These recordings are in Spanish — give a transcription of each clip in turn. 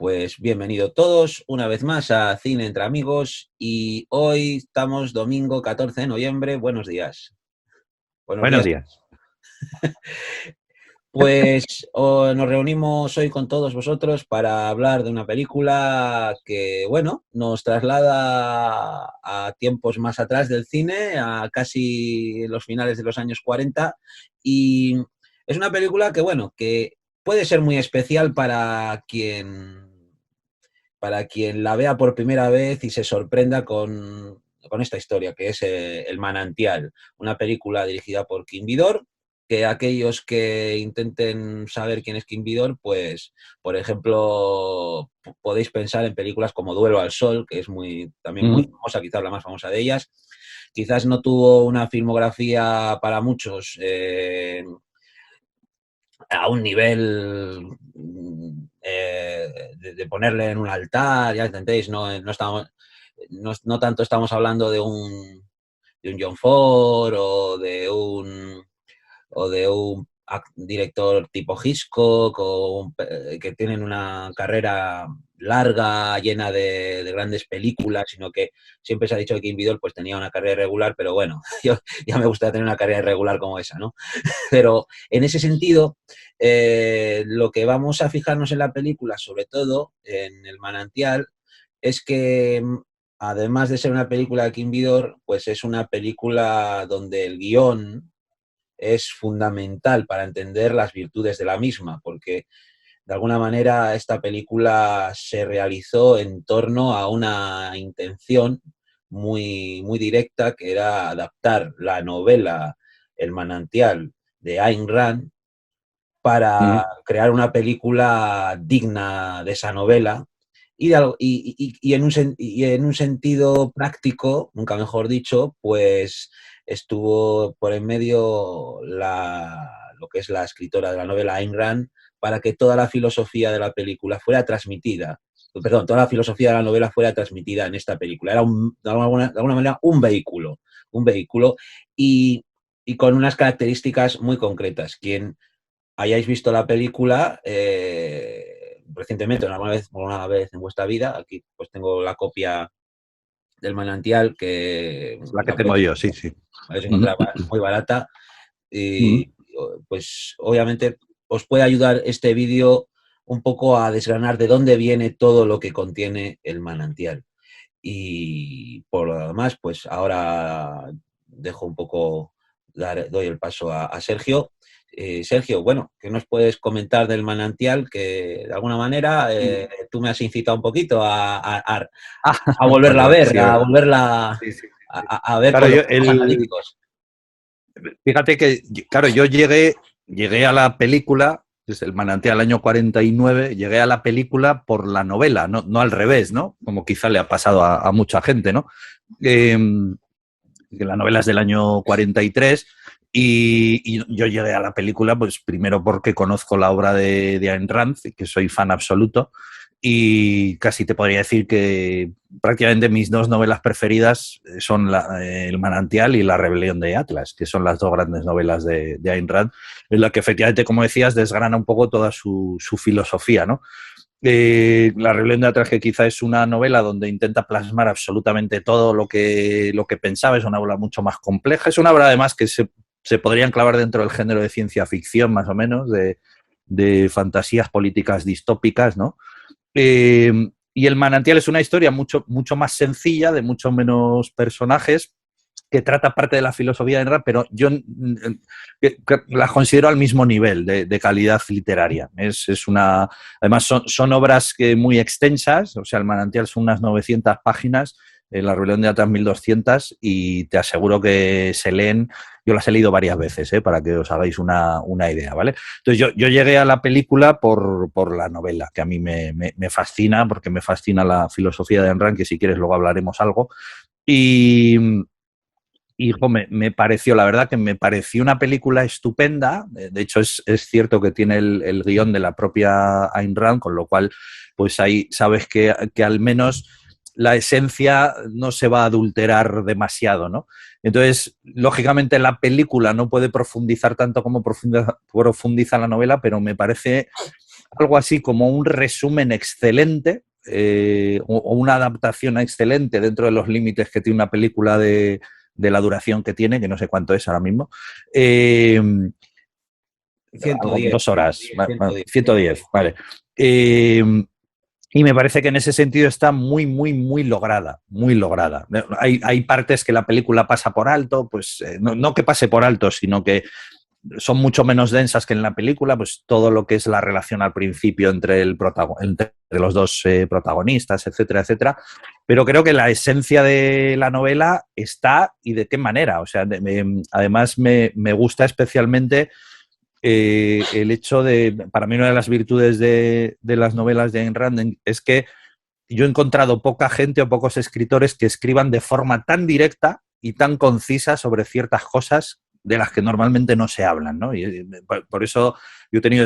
pues bienvenido todos una vez más a Cine entre Amigos y hoy estamos domingo 14 de noviembre. Buenos días. Buenos Buenos días. días. Pues nos reunimos hoy con todos vosotros para hablar de una película que, bueno, nos traslada a tiempos más atrás del cine, a casi los finales de los años 40, y es una película que, bueno, que puede ser muy especial para quien la vea por primera vez y se sorprenda con esta historia, que es El Manantial, una película dirigida por Kim Vidor, que aquellos que intenten saber quién es Kim Vidor, pues, por ejemplo, podéis pensar en películas como Duelo al Sol, que es también muy famosa, quizás la más famosa de ellas. Quizás no tuvo una filmografía para muchos a un nivel de ponerle en un altar, ya entendéis, no tanto estamos hablando de un John Ford o de un director tipo Hitchcock que tienen una carrera larga, llena de grandes películas, sino que siempre se ha dicho que Kim Vidor pues tenía una carrera irregular, pero bueno, yo ya me gustaría tener una carrera irregular como esa, ¿no? Pero en ese sentido, lo que vamos a fijarnos en la película, sobre todo en El Manantial, es que además de ser una película de Kim Vidor, pues es una película donde el guión es fundamental para entender las virtudes de la misma, porque de alguna manera esta película se realizó en torno a una intención muy, muy directa, que era adaptar la novela El Manantial de Ayn Rand para crear una película digna de esa novela y en un sentido práctico, nunca mejor dicho, pues estuvo por en medio lo que es la escritora de la novela Ayn Rand para que toda la filosofía de la película fuera transmitida, perdón, toda la filosofía de la novela fuera transmitida en esta película. Era de alguna manera un vehículo y con unas características muy concretas. Quien hayáis visto la película recientemente, alguna vez en vuestra vida, aquí pues tengo la copia del Manantial que Es la que la tengo podéis, yo, sí, sí. encontrar muy barata y pues obviamente os puede ayudar este vídeo un poco a desgranar de dónde viene todo lo que contiene el Manantial. Y por lo demás, pues ahora dejo un poco, doy el paso a Sergio. Sergio, bueno, ¿qué nos puedes comentar del Manantial? Que de alguna manera tú me has incitado un poquito a volverla a Bueno, ver, sí, a volverla sí, sí, sí. a ver Claro, con los ojos analíticos. fíjate que, claro, yo llegué a la película, desde El Manantial año 49, llegué a la película por la novela, no al revés, ¿no? Como quizá le ha pasado a mucha gente, ¿no? Eh, que la novela es del año 43 y yo llegué a la película pues primero porque conozco la obra de Ayn Rand, que soy fan absoluto, y casi te podría decir que prácticamente mis dos novelas preferidas son El Manantial y La Rebelión de Atlas, que son las dos grandes novelas de Ayn Rand, en la que efectivamente, como decías, desgrana un poco toda su filosofía, ¿no? La Rebelión de Atlas, que quizá es una novela donde intenta plasmar absolutamente todo lo que pensaba, es una obra mucho más compleja, es una obra además que se podría enclavar dentro del género de ciencia ficción, más o menos, de fantasías políticas distópicas, ¿no? Y El Manantial es una historia mucho, mucho más sencilla, de mucho menos personajes, que trata parte de la filosofía de Enra, pero yo la considero al mismo nivel de calidad literaria. Además, son obras muy extensas, o sea, El Manantial son unas 900 páginas, La Rebelión de Atlas 1200, y te aseguro que se leen. Yo las he leído varias veces, para que os hagáis una idea, ¿vale? Entonces yo llegué a la película por la novela, que a mí me fascina, porque me fascina la filosofía de Ayn Rand, que si quieres luego hablaremos algo. Y, hijo, me pareció, la verdad que me pareció una película estupenda. De hecho, es cierto que tiene el guión de la propia Ayn Rand, con lo cual, pues ahí sabes que al menos la esencia no se va a adulterar demasiado, ¿no? Entonces, lógicamente, la película no puede profundizar tanto como profundiza la novela, pero me parece algo así como un resumen excelente o una adaptación excelente dentro de los límites que tiene una película de la duración que tiene, que no sé cuánto es ahora mismo. Eh, algo, 110, 2 horas, 110, 110, vale. Eh, y me parece que en ese sentido está muy, muy, muy lograda, muy lograda. Hay partes que la película pasa por alto, pues no que pase por alto, sino que son mucho menos densas que en la película, pues todo lo que es la relación al principio entre, entre los dos protagonistas, etcétera, etcétera. Pero creo que la esencia de la novela está y de qué manera. O sea, además me gusta especialmente el hecho de, para mí una de las virtudes de las novelas de Ayn Rand es que yo he encontrado poca gente o pocos escritores que escriban de forma tan directa y tan concisa sobre ciertas cosas de las que normalmente no se hablan, ¿no? Y por eso yo he tenido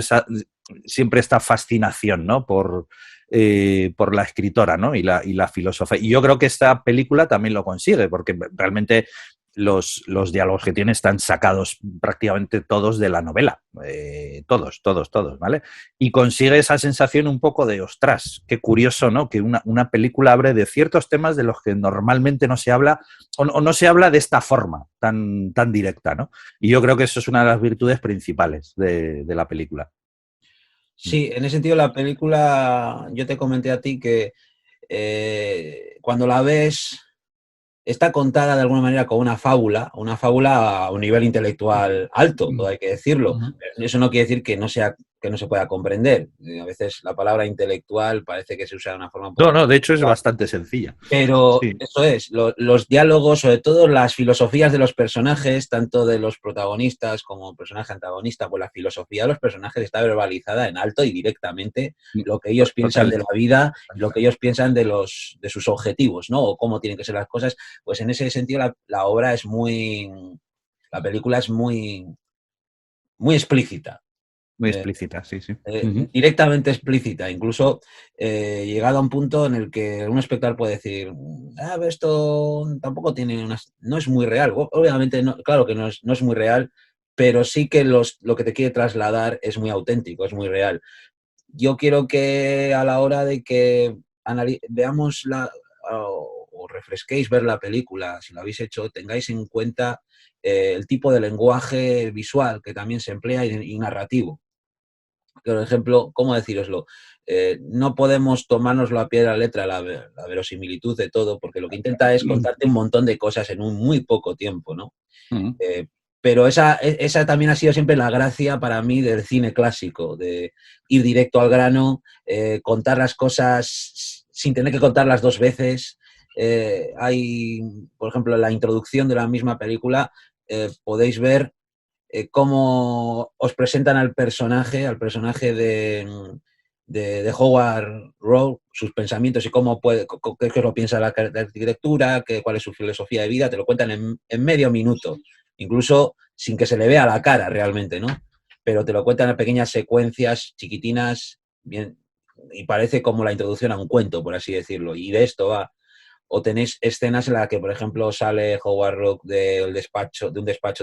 siempre esta fascinación, ¿no? Por la escritora, ¿no? Y la filósofa. Y yo creo que esta película también lo consigue, porque realmente los diálogos que tiene están sacados prácticamente todos de la novela. Todos, todos, todos, ¿vale? Y consigue esa sensación un poco de, ostras, qué curioso, ¿no? Que una película hable de ciertos temas de los que normalmente no se habla o no se habla de esta forma tan, tan directa, ¿no? Y yo creo que eso es una de las virtudes principales de la película. Sí, en ese sentido la película, yo te comenté a ti que cuando la ves está contada de alguna manera como una fábula a un nivel intelectual alto, todo hay que decirlo. Pero eso no quiere decir que que no se pueda comprender. A veces la palabra intelectual parece que se usa de una forma un No, poco... no, de hecho es bastante sencilla. Pero Sí. eso es, los diálogos, sobre todo las filosofías de los personajes, tanto de los protagonistas como personaje antagonista, pues la filosofía de los personajes está verbalizada en alto y directamente lo que ellos piensan Total. de la vida, lo que ellos piensan de sus objetivos, ¿no? O cómo tienen que ser las cosas. Pues en ese sentido la obra es la película es muy explícita. Muy explícita, sí, sí. Directamente explícita, incluso llegado a un punto en el que un espectador puede decir, esto tampoco tiene no es muy real. Obviamente, no, claro que no es muy real, pero sí que lo que te quiere trasladar es muy auténtico, es muy real. Yo quiero que a la hora de que veamos o refresquéis ver la película, si lo habéis hecho, tengáis en cuenta el tipo de lenguaje visual que también se emplea y narrativo. Por ejemplo, ¿cómo decíroslo? No podemos tomárnoslo a pie de la letra, la verosimilitud de todo, porque lo que intenta es contarte un montón de cosas en un muy poco tiempo, ¿no? Eh, pero esa también ha sido siempre la gracia para mí del cine clásico, de ir directo al grano, contar las cosas sin tener que contarlas dos veces. Hay, por ejemplo, en la introducción de la misma película, podéis ver cómo os presentan al personaje de Howard Rowe, sus pensamientos y qué es lo piensa de arquitectura, cuál es su filosofía de vida, te lo cuentan en medio minuto, incluso sin que se le vea la cara realmente, ¿no? Pero te lo cuentan en pequeñas secuencias chiquitinas, bien, y parece como la introducción a un cuento, por así decirlo, y de esto va. O tenéis escenas en las que, por ejemplo, sale Howard Rook de un despacho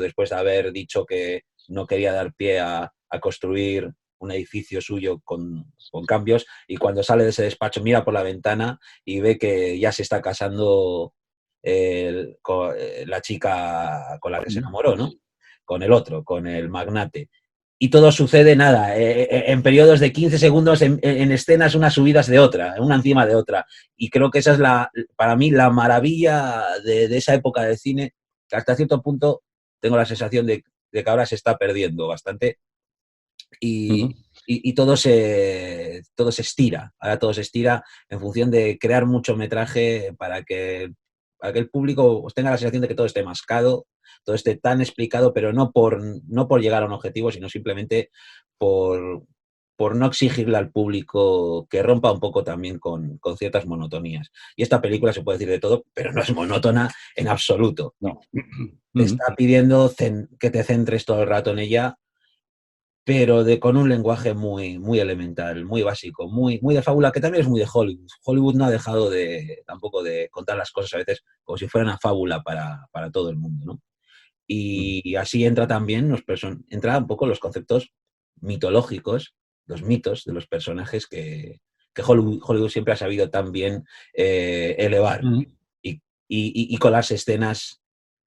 después de haber dicho que no quería dar pie a construir un edificio suyo con cambios, y cuando sale de ese despacho mira por la ventana y ve que ya se está casando la chica con la que se enamoró, ¿no? Con el otro, con el magnate. Y todo sucede, nada, en periodos de 15 segundos, en escenas unas subidas de otra, una encima de otra. Y creo que esa es para mí la maravilla de esa época del cine, que hasta cierto punto tengo la sensación de que ahora se está perdiendo bastante y todo se estira. Ahora todo se estira en función de crear mucho metraje para que el público tenga la sensación de que todo esté mascado, todo esté tan explicado, pero no por llegar a un objetivo, sino simplemente por, por no exigirle al público que rompa un poco también con ciertas monotonías. Y esta película se puede decir de todo, pero no es monótona en absoluto. No. Te está pidiendo que te centres todo el rato en ella, pero con un lenguaje muy elemental, muy básico, muy de fábula, que también es muy de Hollywood. Hollywood no ha dejado tampoco de contar las cosas a veces como si fuera una fábula para todo el mundo, ¿no? Y así entra también entra un poco los conceptos mitológicos los mitos de los personajes que Hollywood siempre ha sabido tan bien elevar y con las escenas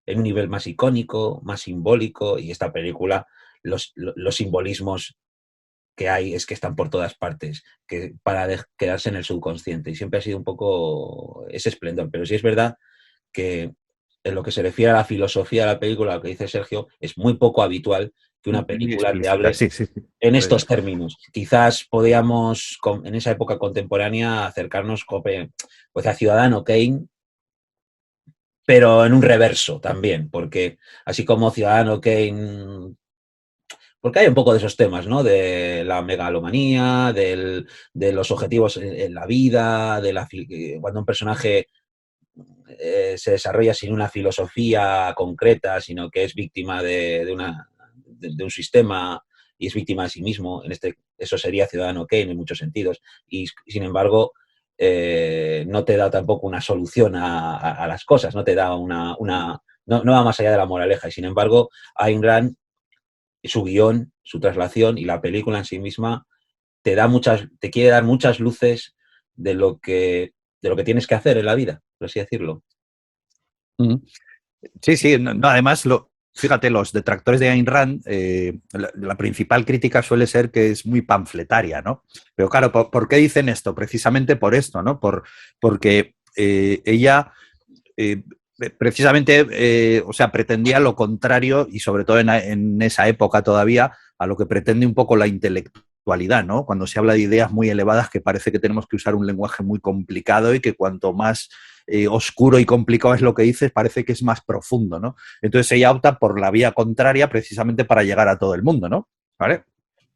en un nivel más icónico, más simbólico, y esta película, los simbolismos que hay es que están por todas partes, que para quedarse en el subconsciente, y siempre ha sido un poco ese esplendor, pero sí es verdad que en lo que se refiere a la filosofía de la película, lo que dice Sergio, es muy poco habitual que una Muy película te explícita, hable sí, sí, sí. en estos términos. Quizás podíamos, en esa época contemporánea, acercarnos pues, a Ciudadano Kane, pero en un reverso también, porque así como Ciudadano Kane, porque hay un poco de esos temas, ¿no? De la megalomanía, de los objetivos en la vida, cuando un personaje se desarrolla sin una filosofía concreta, sino que es víctima de un sistema y es víctima de sí mismo. Eso sería Ciudadano Kane en muchos sentidos. Y sin embargo, no te da tampoco una solución a las cosas, no te da no va más allá de la moraleja. Y sin embargo, Ayn Rand, su guión, su traslación y la película en sí misma te quiere dar muchas luces de lo que tienes que hacer en la vida, por así decirlo. Sí, sí, no, además, fíjate, los detractores de Ayn Rand, la principal crítica suele ser que es muy panfletaria, ¿no? Pero claro, ¿por qué dicen esto? Precisamente por esto, ¿no? Porque ella precisamente, o sea, pretendía lo contrario y sobre todo en esa época todavía a lo que pretende un poco la intelectualidad, ¿no? Cuando se habla de ideas muy elevadas que parece que tenemos que usar un lenguaje muy complicado y que cuanto más oscuro y complicado es lo que dices, parece que es más profundo, ¿no? Entonces ella opta por la vía contraria precisamente para llegar a todo el mundo, ¿no? ¿Vale?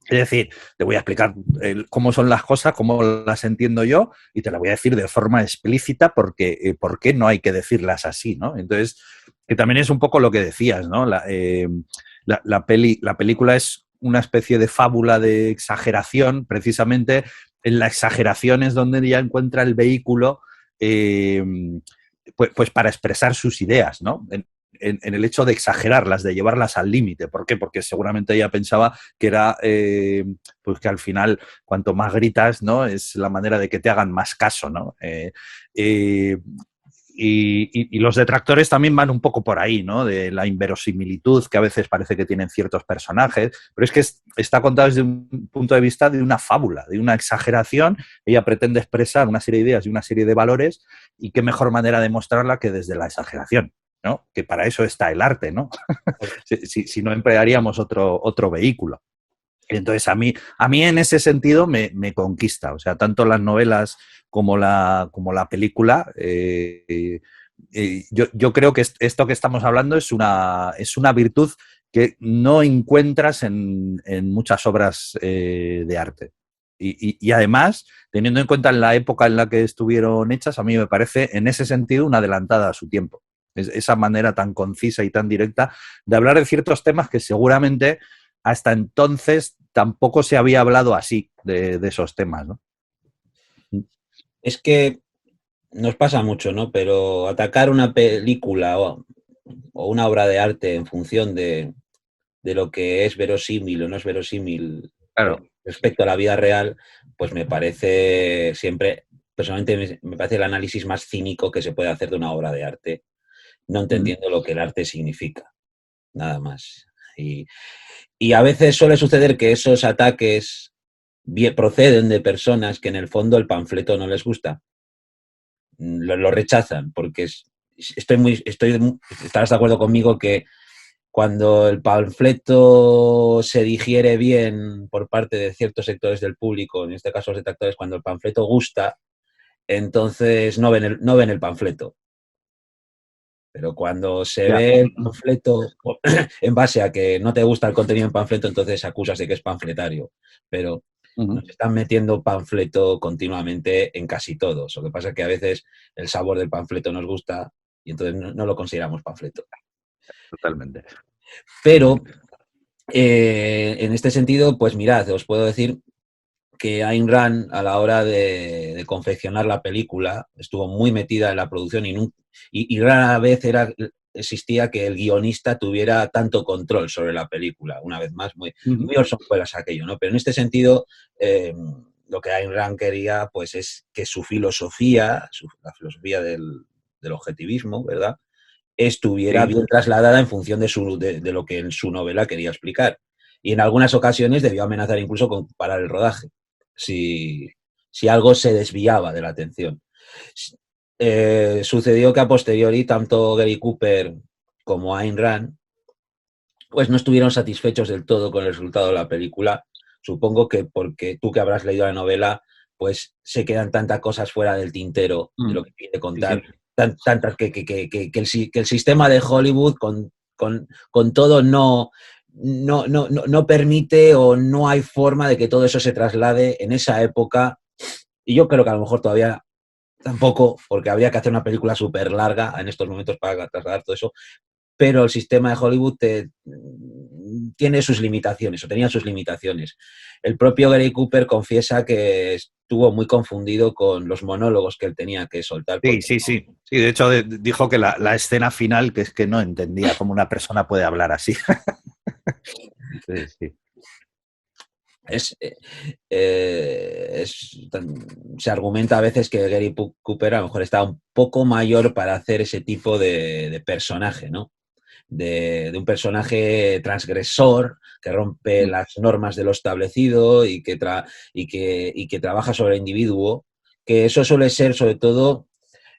Es decir, te voy a explicar cómo son las cosas, cómo las entiendo yo, y te la voy a decir de forma explícita porque por qué no hay que decirlas así, ¿no? Entonces, que también es un poco lo que decías, ¿no? La película es una especie de fábula de exageración, precisamente en la exageración es donde ella encuentra el vehículo eh, pues para expresar sus ideas, ¿no? En el hecho de exagerarlas, de llevarlas al límite. ¿Por qué? Porque seguramente ella pensaba que era, pues que al final, cuanto más gritas, ¿no? Es la manera de que te hagan más caso, ¿no? Y los detractores también van un poco por ahí, ¿no? De la inverosimilitud que a veces parece que tienen ciertos personajes, pero es que está contado desde un punto de vista de una fábula, de una exageración. Ella pretende expresar una serie de ideas y una serie de valores, y qué mejor manera de mostrarla que desde la exageración, ¿no? Que para eso está el arte, ¿no? si no emplearíamos otro vehículo. Entonces, a mí en ese sentido me conquista. O sea, tanto las novelas como la película. Yo creo que esto que estamos hablando es una virtud que no encuentras en muchas obras de arte. Y además, teniendo en cuenta la época en la que estuvieron hechas, a mí me parece en ese sentido una adelantada a su tiempo. Esa manera tan concisa y tan directa de hablar de ciertos temas que seguramente hasta entonces tampoco se había hablado así de esos temas, ¿no? Es que nos pasa mucho, ¿no? Pero atacar una película o una obra de arte en función de lo que es verosímil o no es verosímil Claro. respecto a la vida real, pues me parece siempre, personalmente, me parece el análisis más cínico que se puede hacer de una obra de arte, no entendiendo lo que el arte significa, nada más. Y a veces suele suceder que esos ataques proceden de personas que en el fondo el panfleto no les gusta, lo rechazan, porque estarás de acuerdo conmigo que cuando el panfleto se digiere bien por parte de ciertos sectores del público, en este caso los detractores, cuando el panfleto gusta, entonces no ven el panfleto. Pero cuando se Ya. ve el panfleto en base a que no te gusta el contenido del panfleto, entonces acusas de que es panfletario. Pero nos están metiendo panfleto continuamente en casi todos. Lo que pasa es que a veces el sabor del panfleto nos gusta y entonces no lo consideramos panfleto. Totalmente. Pero en este sentido, pues mirad, os puedo decir que Ayn Rand, a la hora de confeccionar la película, estuvo muy metida en la producción y rara vez existía que el guionista tuviera tanto control sobre la película. Una vez más, muy Orson Welles aquello, ¿no? Pero en este sentido, lo que Ayn Rand quería, pues, es que su filosofía, la filosofía del objetivismo, ¿verdad?, estuviera bien trasladada en función de lo que en su novela quería explicar. Y en algunas ocasiones debió amenazar incluso con parar el rodaje, si algo se desviaba de la atención. Sucedió que a posteriori tanto Gary Cooper como Ayn Rand pues no estuvieron satisfechos del todo con el resultado de la película. Supongo que porque tú, que habrás leído la novela, pues se quedan tantas cosas fuera del tintero de lo que quiere contar, tantas que el sistema de Hollywood con todo no permite, o no hay forma de que todo eso se traslade en esa época. Y yo creo que a lo mejor todavía tampoco, porque habría que hacer una película súper larga en estos momentos para trasladar todo eso, pero el sistema de Hollywood tiene sus limitaciones, o tenía sus limitaciones. El propio Gary Cooper confiesa que estuvo muy confundido con los monólogos que él tenía que soltar. Sí, de hecho dijo que la escena final, que es que no entendía cómo una persona puede hablar así. Sí. Se argumenta a veces que Gary Cooper a lo mejor estaba un poco mayor para hacer ese tipo de personaje, ¿no? De un personaje transgresor que rompe las normas de lo establecido y que trabaja sobre el individuo, que eso suele ser, sobre todo,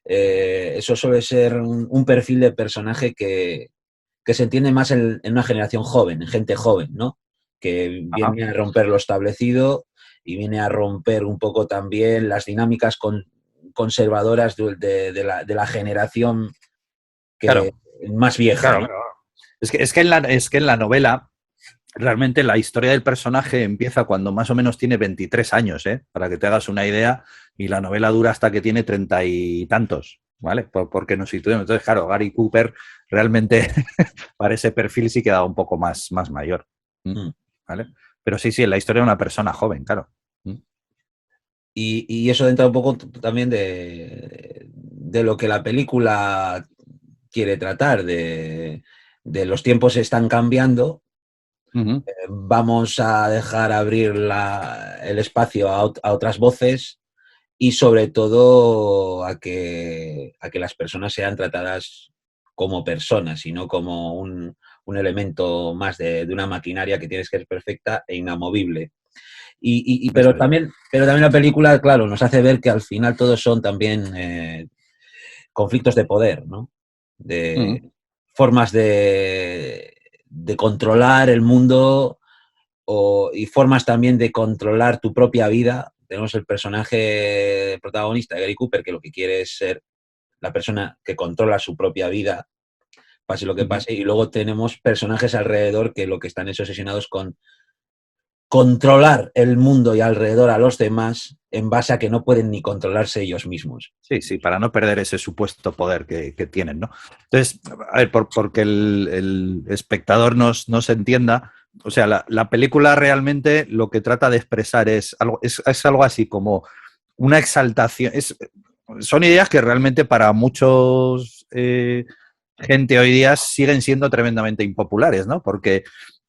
un perfil de personaje que se entiende más en una generación joven, en gente joven, ¿no? Que viene a romper lo establecido y viene a romper un poco también las dinámicas conservadoras de la generación más vieja. Claro, ¿no? Es que en la novela realmente la historia del personaje empieza cuando más o menos tiene 23 años, para que te hagas una idea, y la novela dura hasta que tiene 30 y tantos, ¿vale? Porque nos situemos. Entonces, claro, Gary Cooper realmente para ese perfil sí queda un poco más mayor, ¿vale? Pero sí, en la historia de una persona joven, claro. Y eso entra un poco también de lo que la película quiere tratar, de los tiempos están cambiando. Vamos a dejar abrir el espacio a otras voces, y sobre todo a que las personas sean tratadas como personas y no como un elemento más de una maquinaria que tienes que ser perfecta e inamovible. Pero también la película, claro, nos hace ver que al final todos son también conflictos de poder, ¿no? De formas de controlar el mundo, y formas también de controlar tu propia vida. Tenemos el personaje protagonista, Gary Cooper, que lo que quiere es ser la persona que controla su propia vida, pase lo que pase, y luego tenemos personajes alrededor que lo que están es obsesionados con controlar el mundo y alrededor a los demás, en base a que no pueden ni controlarse ellos mismos. Sí, para no perder ese supuesto poder que tienen, ¿no? Entonces, a ver, porque el espectador nos entienda, o sea, la película realmente lo que trata de expresar es algo así como una exaltación. Son ideas que realmente para muchos gente hoy día siguen siendo tremendamente impopulares, ¿no? Porque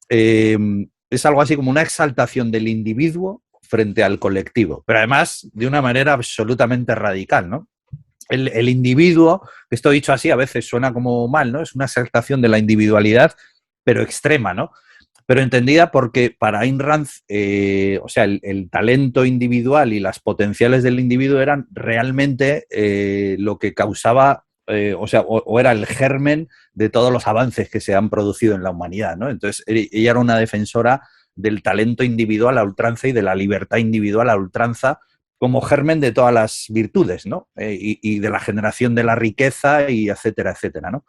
es algo así como una exaltación del individuo frente al colectivo, pero además de una manera absolutamente radical, ¿no? El individuo, esto dicho así a veces suena como mal, ¿no? Es una exaltación de la individualidad, pero extrema, ¿no? Pero entendida porque para Ayn Rand, o sea, el talento individual y las potenciales del individuo eran realmente lo que causaba, o era el germen de todos los avances que se han producido en la humanidad, ¿no? Entonces, ella era una defensora del talento individual a ultranza y de la libertad individual a ultranza como germen de todas las virtudes, ¿no? Y de la generación de la riqueza y etcétera, etcétera, ¿no?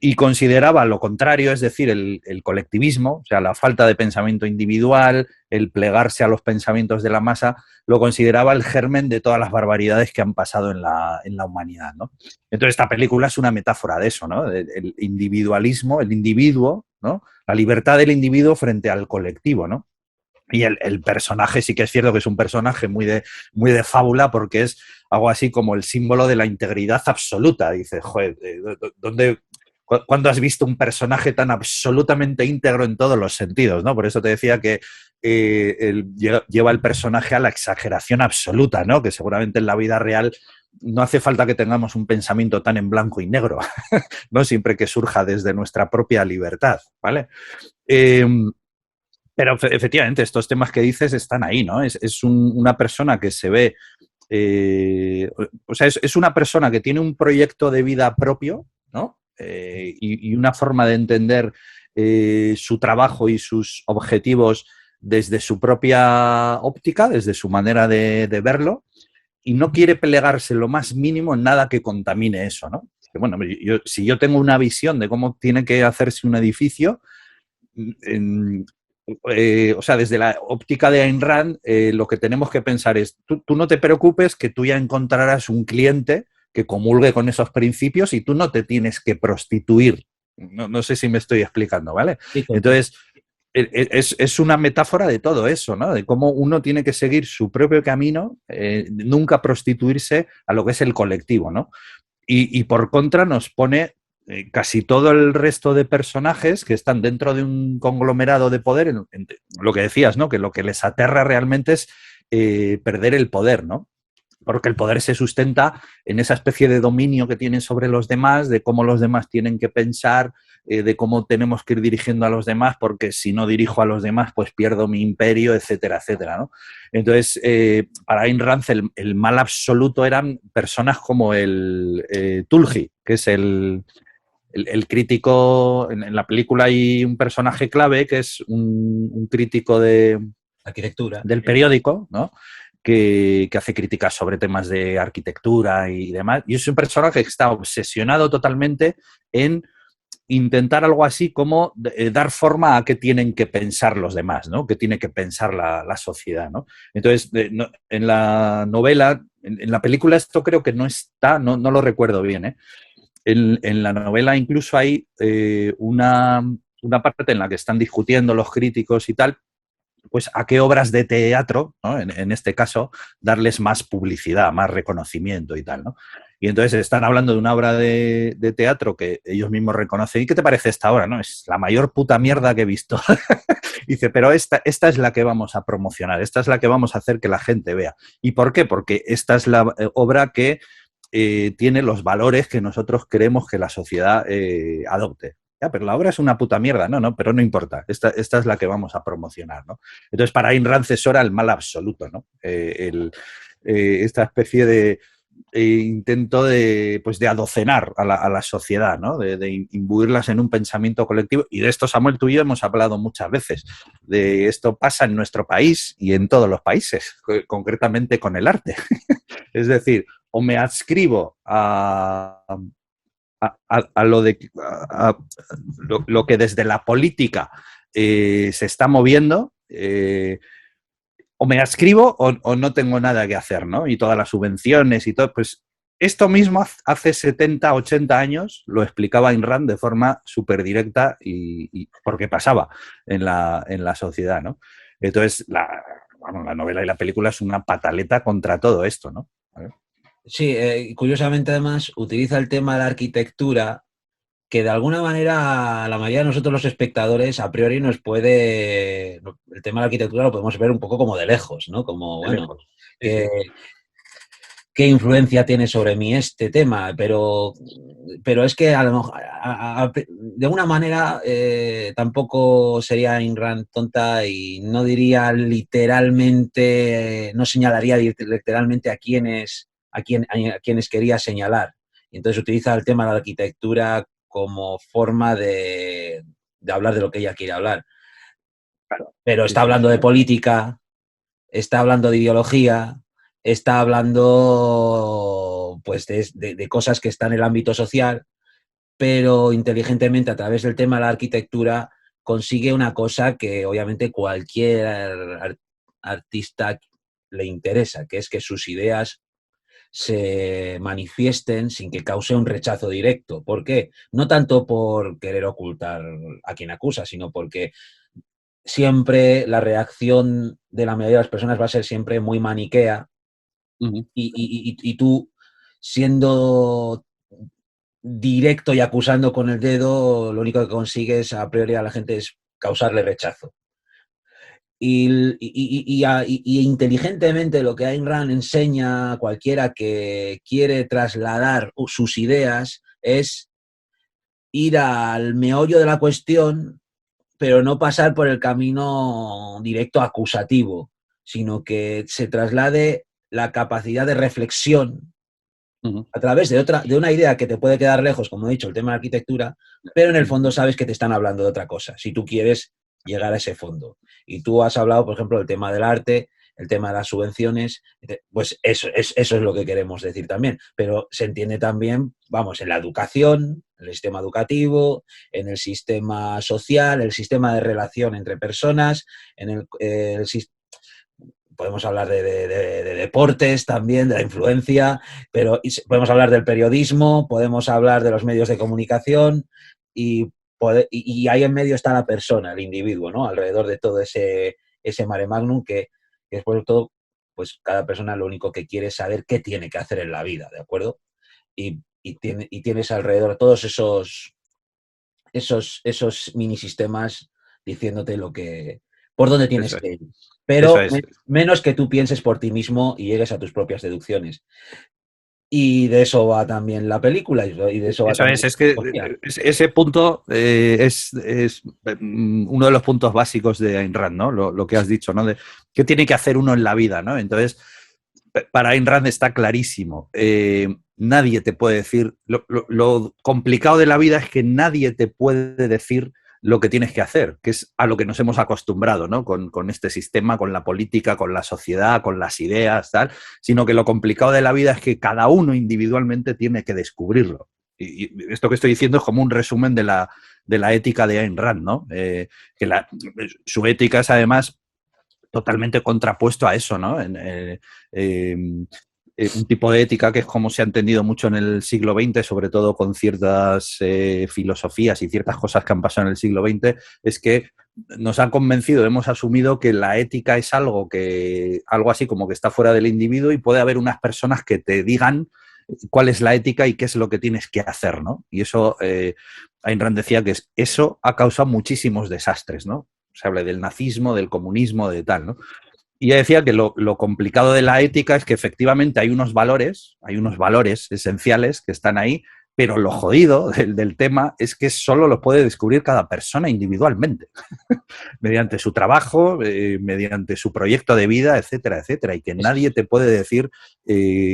Y consideraba lo contrario, es decir, el colectivismo, o sea, la falta de pensamiento individual, el plegarse a los pensamientos de la masa, lo consideraba el germen de todas las barbaridades que han pasado en la humanidad, ¿no? Entonces, esta película es una metáfora de eso, ¿no? El individualismo, el individuo, ¿no? La libertad del individuo frente al colectivo, ¿no? Y el personaje sí que es cierto que es un personaje muy de fábula, porque es algo así como el símbolo de la integridad absoluta. Dice, joder, ¿dónde ¿Cuándo has visto un personaje tan absolutamente íntegro en todos los sentidos, ¿no? Por eso te decía que lleva el personaje a la exageración absoluta, ¿no? Que seguramente en la vida real no hace falta que tengamos un pensamiento tan en blanco y negro, ¿no? Siempre que surja desde nuestra propia libertad, ¿vale? Pero efectivamente, estos temas que dices están ahí, ¿no? Es una persona que se ve, o sea, es una persona que tiene un proyecto de vida propio, ¿no? Y una forma de entender su trabajo y sus objetivos desde su propia óptica, desde su manera de verlo, y no quiere plegarse lo más mínimo en nada que contamine eso, ¿no? Bueno, si yo tengo una visión de cómo tiene que hacerse un edificio, en, o sea, desde la óptica de Ayn Rand, lo que tenemos que pensar es, tú no te preocupes que tú ya encontrarás un cliente que comulgue con esos principios y tú no te tienes que prostituir. No sé si me estoy explicando, ¿vale? Sí, Entonces, es una metáfora de todo eso, ¿no? De cómo uno tiene que seguir su propio camino, nunca prostituirse a lo que es el colectivo, ¿no? Y por contra nos pone casi todo el resto de personajes que están dentro de un conglomerado de poder, lo que decías, ¿no? Que lo que les aterra realmente es perder el poder, ¿no? Porque el poder se sustenta en esa especie de dominio que tienen sobre los demás, de cómo los demás tienen que pensar, de cómo tenemos que ir dirigiendo a los demás, porque si no dirijo a los demás, pues pierdo mi imperio, etcétera, etcétera, ¿no? Entonces, para Ayn Rand, el mal absoluto eran personas como el Tulgi, que es el crítico. En la película hay un personaje clave que es un crítico arquitectura. del periódico, ¿no? Que hace críticas sobre temas de arquitectura y demás. Y es un personaje que está obsesionado totalmente en intentar algo así como dar forma a qué tienen que pensar los demás, ¿no? Qué tiene que pensar la sociedad, ¿no? Entonces, en la novela, en la película esto creo que no está, no lo recuerdo bien, ¿eh? En la novela incluso hay una parte en la que están discutiendo los críticos y tal, pues a qué obras de teatro, ¿no? En este caso, darles más publicidad, más reconocimiento y tal, ¿no? Y entonces están hablando de una obra de teatro que ellos mismos reconocen. ¿Y qué te parece esta obra? No, es la mayor puta mierda que he visto. Dice, pero esta es la que vamos a promocionar, esta es la que vamos a hacer que la gente vea. ¿Y por qué? Porque esta es la obra que tiene los valores que nosotros queremos que la sociedad adopte. Ya, pero la obra es una puta mierda, no, pero no importa, esta es la que vamos a promocionar, ¿no? Entonces, para Ayn Rand cesora el mal absoluto, ¿no? Esta especie de intento pues de adocenar a la sociedad, ¿no? De imbuirlas en un pensamiento colectivo. Y de esto, Samuel, tú y yo hemos hablado muchas veces. De esto pasa en nuestro país y en todos los países, concretamente con el arte. Es decir, o me adscribo a lo, lo que desde la política se está moviendo, o me adscribo o no tengo nada que hacer, ¿no? Y todas las subvenciones y todo, pues esto mismo hace 70, 80 años lo explicaba Ayn Rand de forma súper directa y porque pasaba en la sociedad, ¿no? Entonces, la novela y la película es una pataleta contra todo esto, ¿no? ¿Vale? Sí, curiosamente además utiliza el tema de la arquitectura que de alguna manera la mayoría de nosotros los espectadores a priori nos puede, el tema de la arquitectura lo podemos ver un poco como de lejos, ¿no? Como, bueno, Sí, sí. ¿qué influencia tiene sobre mí este tema? Pero es que a lo mejor, de alguna manera tampoco sería Ayn Rand tonta y no diría literalmente, no señalaría literalmente a quienes quería señalar. Y entonces utiliza el tema de la arquitectura como forma de hablar de lo que ella quiere hablar. Claro. Pero Sí, está sí. hablando de política, está hablando de ideología, está hablando pues de cosas que están en el ámbito social, pero inteligentemente a través del tema de la arquitectura consigue una cosa que obviamente cualquier artista le interesa, que es que sus ideas se manifiesten sin que cause un rechazo directo. ¿Por qué? No tanto por querer ocultar a quien acusa, sino porque siempre la reacción de la mayoría de las personas va a ser siempre muy maniquea Uh -huh. y tú siendo directo y acusando con el dedo, lo único que consigues a priori a la gente es causarle rechazo. Y inteligentemente lo que Ayn Rand enseña a cualquiera que quiere trasladar sus ideas es ir al meollo de la cuestión, pero no pasar por el camino directo acusativo, sino que se traslade la capacidad de reflexión a través de una idea que te puede quedar lejos, como he dicho, el tema de arquitectura, pero en el fondo sabes que te están hablando de otra cosa, si tú quieres llegar a ese fondo. Y tú has hablado, por ejemplo, del tema del arte, el tema de las subvenciones, pues eso es lo que queremos decir también, pero se entiende también, vamos, en la educación, en el sistema educativo, en el sistema social, el sistema de relación entre personas, en el podemos hablar de deportes también, de la influencia, pero podemos hablar del periodismo, podemos hablar de los medios de comunicación y ahí en medio está la persona, el individuo, ¿no? Alrededor de todo ese mare magnum que después de todo, pues cada persona lo único que quiere es saber qué tiene que hacer en la vida, ¿de acuerdo? Y tienes alrededor todos esos mini sistemas diciéndote por dónde tienes Eso es. que ir. Eso Pero es. menos que tú pienses por ti mismo y llegues a tus propias deducciones. Y de eso va también la película y de eso va Eso también es la que filosofía. ese punto es uno de los puntos básicos de Ayn Rand, ¿no? Lo que has dicho, ¿no? De qué tiene que hacer uno en la vida, ¿no? Entonces, para Ayn Rand está clarísimo. Nadie te puede decir. Lo complicado de la vida es que nadie te puede decir lo que tienes que hacer, que es a lo que nos hemos acostumbrado, ¿no? Con este sistema, con la política, con la sociedad, con las ideas, tal, sino que lo complicado de la vida es que cada uno individualmente tiene que descubrirlo. Y esto que estoy diciendo es como un resumen de la ética de Ayn Rand, ¿no? Su ética es además totalmente contrapuesto a eso, ¿no? Eh, un tipo de ética que es como se ha entendido mucho en el siglo XX, sobre todo con ciertas filosofías y ciertas cosas que han pasado en el siglo XX, es que nos han convencido, hemos asumido que la ética es algo así como que está fuera del individuo y puede haber unas personas que te digan cuál es la ética y qué es lo que tienes que hacer, ¿no? Y eso, Ayn Rand decía que eso ha causado muchísimos desastres, ¿no? Se habla del nazismo, del comunismo, de tal, ¿no? Y ella decía que lo complicado de la ética es que efectivamente hay unos valores esenciales que están ahí, pero lo jodido del tema es que solo lo puede descubrir cada persona individualmente, mediante su trabajo, mediante su proyecto de vida, etcétera, etcétera, y que nadie te puede decir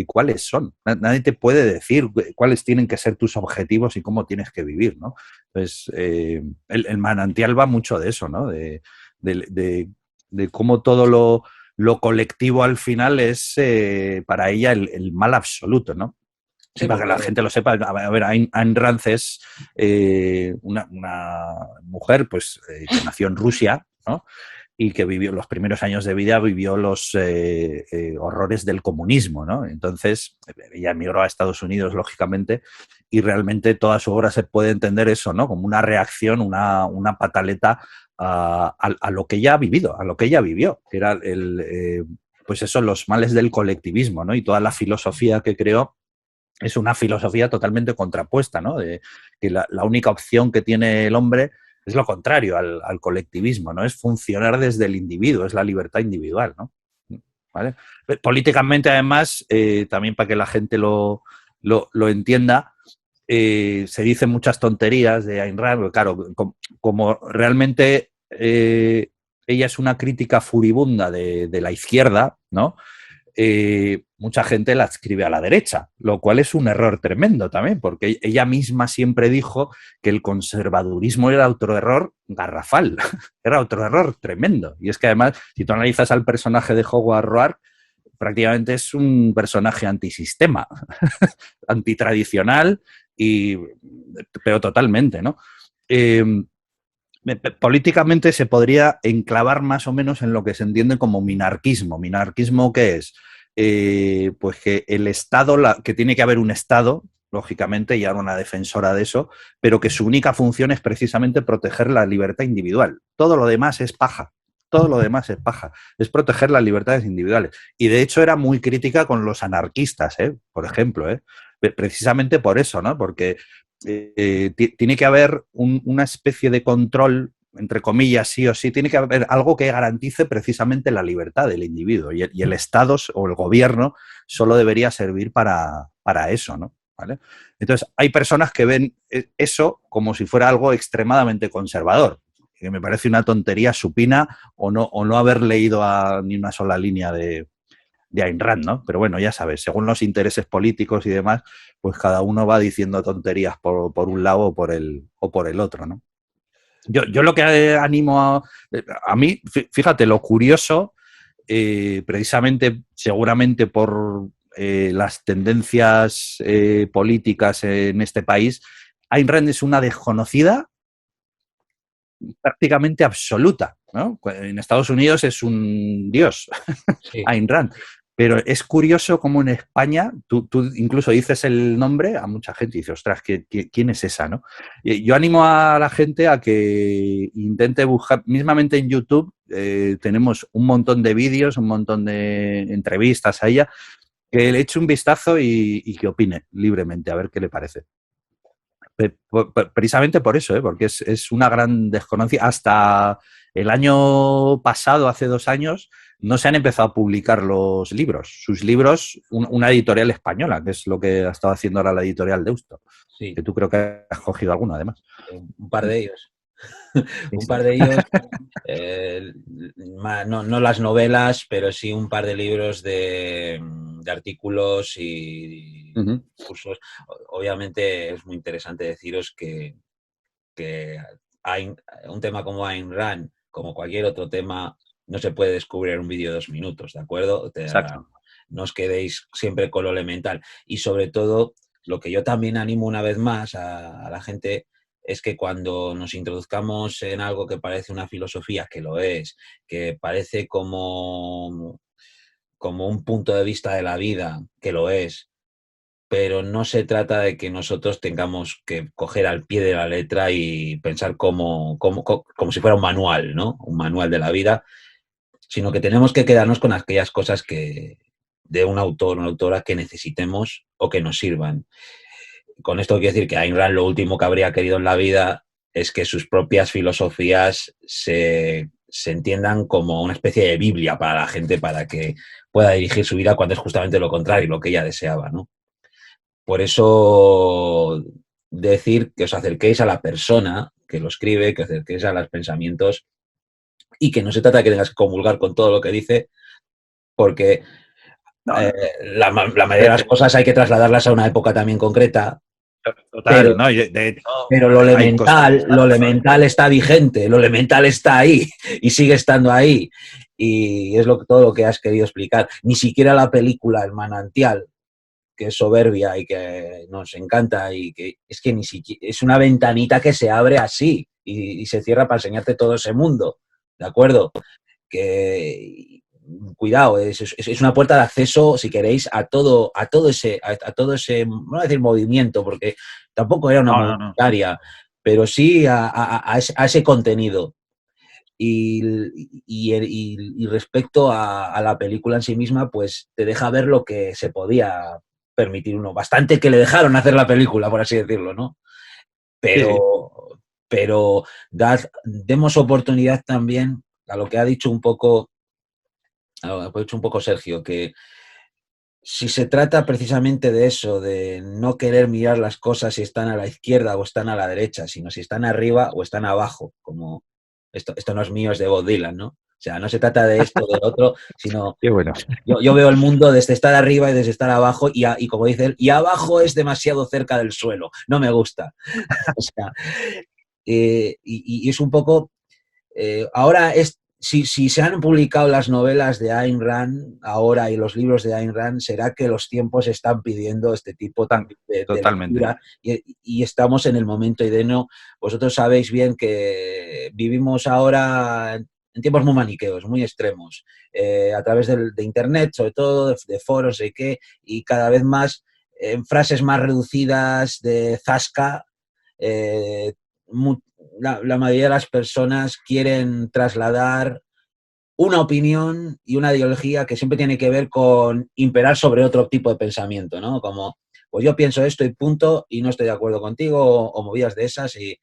cuáles son, nadie te puede decir cuáles tienen que ser tus objetivos y cómo tienes que vivir, ¿no? Entonces, el manantial va mucho de eso, ¿no? De cómo todo lo colectivo al final es para ella el mal absoluto, ¿no? Sí, Para que la porque gente lo sepa, a ver, Ayn Rand es una mujer pues, que nació en Rusia, ¿no? Y que vivió los primeros años de vida, vivió los horrores del comunismo, ¿no? Entonces, ella emigró a Estados Unidos, lógicamente, y realmente toda su obra se puede entender eso, ¿no? Como una reacción, una pataleta a lo que ella ha vivido, a lo que ella vivió, que era pues eso, los males del colectivismo, ¿no? Y toda la filosofía que creó es una filosofía totalmente contrapuesta, ¿no? De que la única opción que tiene el hombre es lo contrario al colectivismo, ¿no? Es funcionar desde el individuo, es la libertad individual, ¿no? ¿Vale? Políticamente, además, también para que la gente lo entienda, se dicen muchas tonterías de Ayn Rand, claro, como realmente ella es una crítica furibunda de la izquierda, ¿no? Mucha gente la adscribe a la derecha, lo cual es un error tremendo también, porque ella misma siempre dijo que el conservadurismo era otro error garrafal, era otro error tremendo. Y es que además, si tú analizas al personaje de Howard Roark, prácticamente es un personaje antisistema, antitradicional, pero totalmente, ¿no? Eh, Políticamente se podría enclavar más o menos en lo que se entiende como minarquismo. ¿Minarquismo qué es? Pues que el Estado, que tiene que haber un Estado, lógicamente, y ahora una defensora de eso, pero que su única función es precisamente proteger la libertad individual. Todo lo demás es paja. Todo lo demás es paja. Es proteger las libertades individuales. Y de hecho era muy crítica con los anarquistas, por ejemplo. precisamente por eso, ¿no? Porque tiene que haber una especie de control, entre comillas, sí o sí, tiene que haber algo que garantice precisamente la libertad del individuo y el Estado o el gobierno solo debería servir para eso, ¿no? ¿Vale? Entonces, hay personas que ven eso como si fuera algo extremadamente conservador, que me parece una tontería supina o no haber leído ni una sola línea de Ayn Rand, ¿no? Pero bueno, ya sabes, según los intereses políticos y demás, pues cada uno va diciendo tonterías por un lado o por el otro, ¿no? Yo lo que animo a mí, fíjate, lo curioso, precisamente, seguramente por las tendencias políticas en este país, Ayn Rand es una desconocida prácticamente absoluta, ¿no? En Estados Unidos es un dios, Sí. Ayn Rand. Pero es curioso cómo en España, tú incluso dices el nombre a mucha gente y dices, ostras, ¿quién es esa? ¿No? Yo animo a la gente a que intente buscar, mismamente en YouTube tenemos un montón de vídeos, un montón de entrevistas a ella, que le eche un vistazo y que opine libremente, a ver qué le parece. Precisamente por eso, porque es una gran desconocida. Hasta el año pasado, hace 2 años, no se han empezado a publicar los libros. Sus libros, una editorial española, que es lo que ha estado haciendo ahora la editorial Deusto, Sí, que tú creo que has cogido alguna, además. un par de ellos. Un par de ellos, eh, no las novelas, pero sí un par de libros de artículos y Uh-huh. cursos. Obviamente es muy interesante deciros que un tema como Ayn Rand, como cualquier otro tema, no se puede descubrir en un vídeo de 2 minutos, ¿de acuerdo? Exacto. No os quedéis siempre con lo elemental. Y sobre todo, lo que yo también animo una vez más a la gente es que cuando nos introduzcamos en algo que parece una filosofía, que lo es, que parece como un punto de vista de la vida, que lo es, pero no se trata de que nosotros tengamos que coger al pie de la letra y pensar como si fuera un manual, ¿no? Un manual de la vida, sino que tenemos que quedarnos con aquellas cosas de un autor o una autora que necesitemos o que nos sirvan. Con esto quiero decir que Ayn Rand lo último que habría querido en la vida es que sus propias filosofías se entiendan como una especie de Biblia para la gente, para que pueda dirigir su vida cuando es justamente lo contrario, lo que ella deseaba, ¿no? Por eso decir que os acerquéis a la persona que lo escribe, que os acerquéis a los pensamientos y que no se trata de que tengas que comulgar con todo lo que dice, porque No, no. la mayoría de las cosas hay que trasladarlas a una época también concreta, Total, pero, ¿no? De hecho, pero hay cosas. lo elemental está vigente, lo elemental está ahí y sigue estando ahí. Y es todo lo que has querido explicar. Ni siquiera la película El Manantial, que es soberbia y que nos encanta y que es que ni siquiera es una ventanita que se abre así y se cierra para enseñarte todo ese mundo, ¿de acuerdo? Que cuidado, es una puerta de acceso, si queréis, a todo ese, no voy a decir movimiento, porque tampoco era una No, no, no. movimentaria, pero sí a ese contenido. Y respecto a la película en sí misma, pues te deja ver lo que se podía permitir uno. Bastante que le dejaron hacer la película, por así decirlo, ¿no? Sí, sí. Pero demos oportunidad también a lo que ha dicho un poco Sergio, que si se trata precisamente de eso, de no querer mirar las cosas si están a la izquierda o están a la derecha, sino si están arriba o están abajo, como esto no es mío, es de Bob Dylan, ¿no? O sea, no se trata de esto, del otro, sino Qué bueno. yo veo el mundo desde estar arriba y desde estar abajo y como dice él, y abajo es demasiado cerca del suelo, no me gusta. O sea, y es un poco, ahora si se han publicado las novelas de Ayn Rand ahora y los libros de Ayn Rand, será que los tiempos están pidiendo este tipo también de Totalmente. lectura y estamos en el momento idóneo. Vosotros sabéis bien que vivimos ahora en tiempos muy maniqueos, muy extremos, a través de Internet, sobre todo, de foros, de qué, y cada vez más en frases más reducidas de zasca, eh, la mayoría de las personas quieren trasladar una opinión y una ideología que siempre tiene que ver con imperar sobre otro tipo de pensamiento, ¿no? Como, pues yo pienso esto y punto, y no estoy de acuerdo contigo, o movidas de esas, y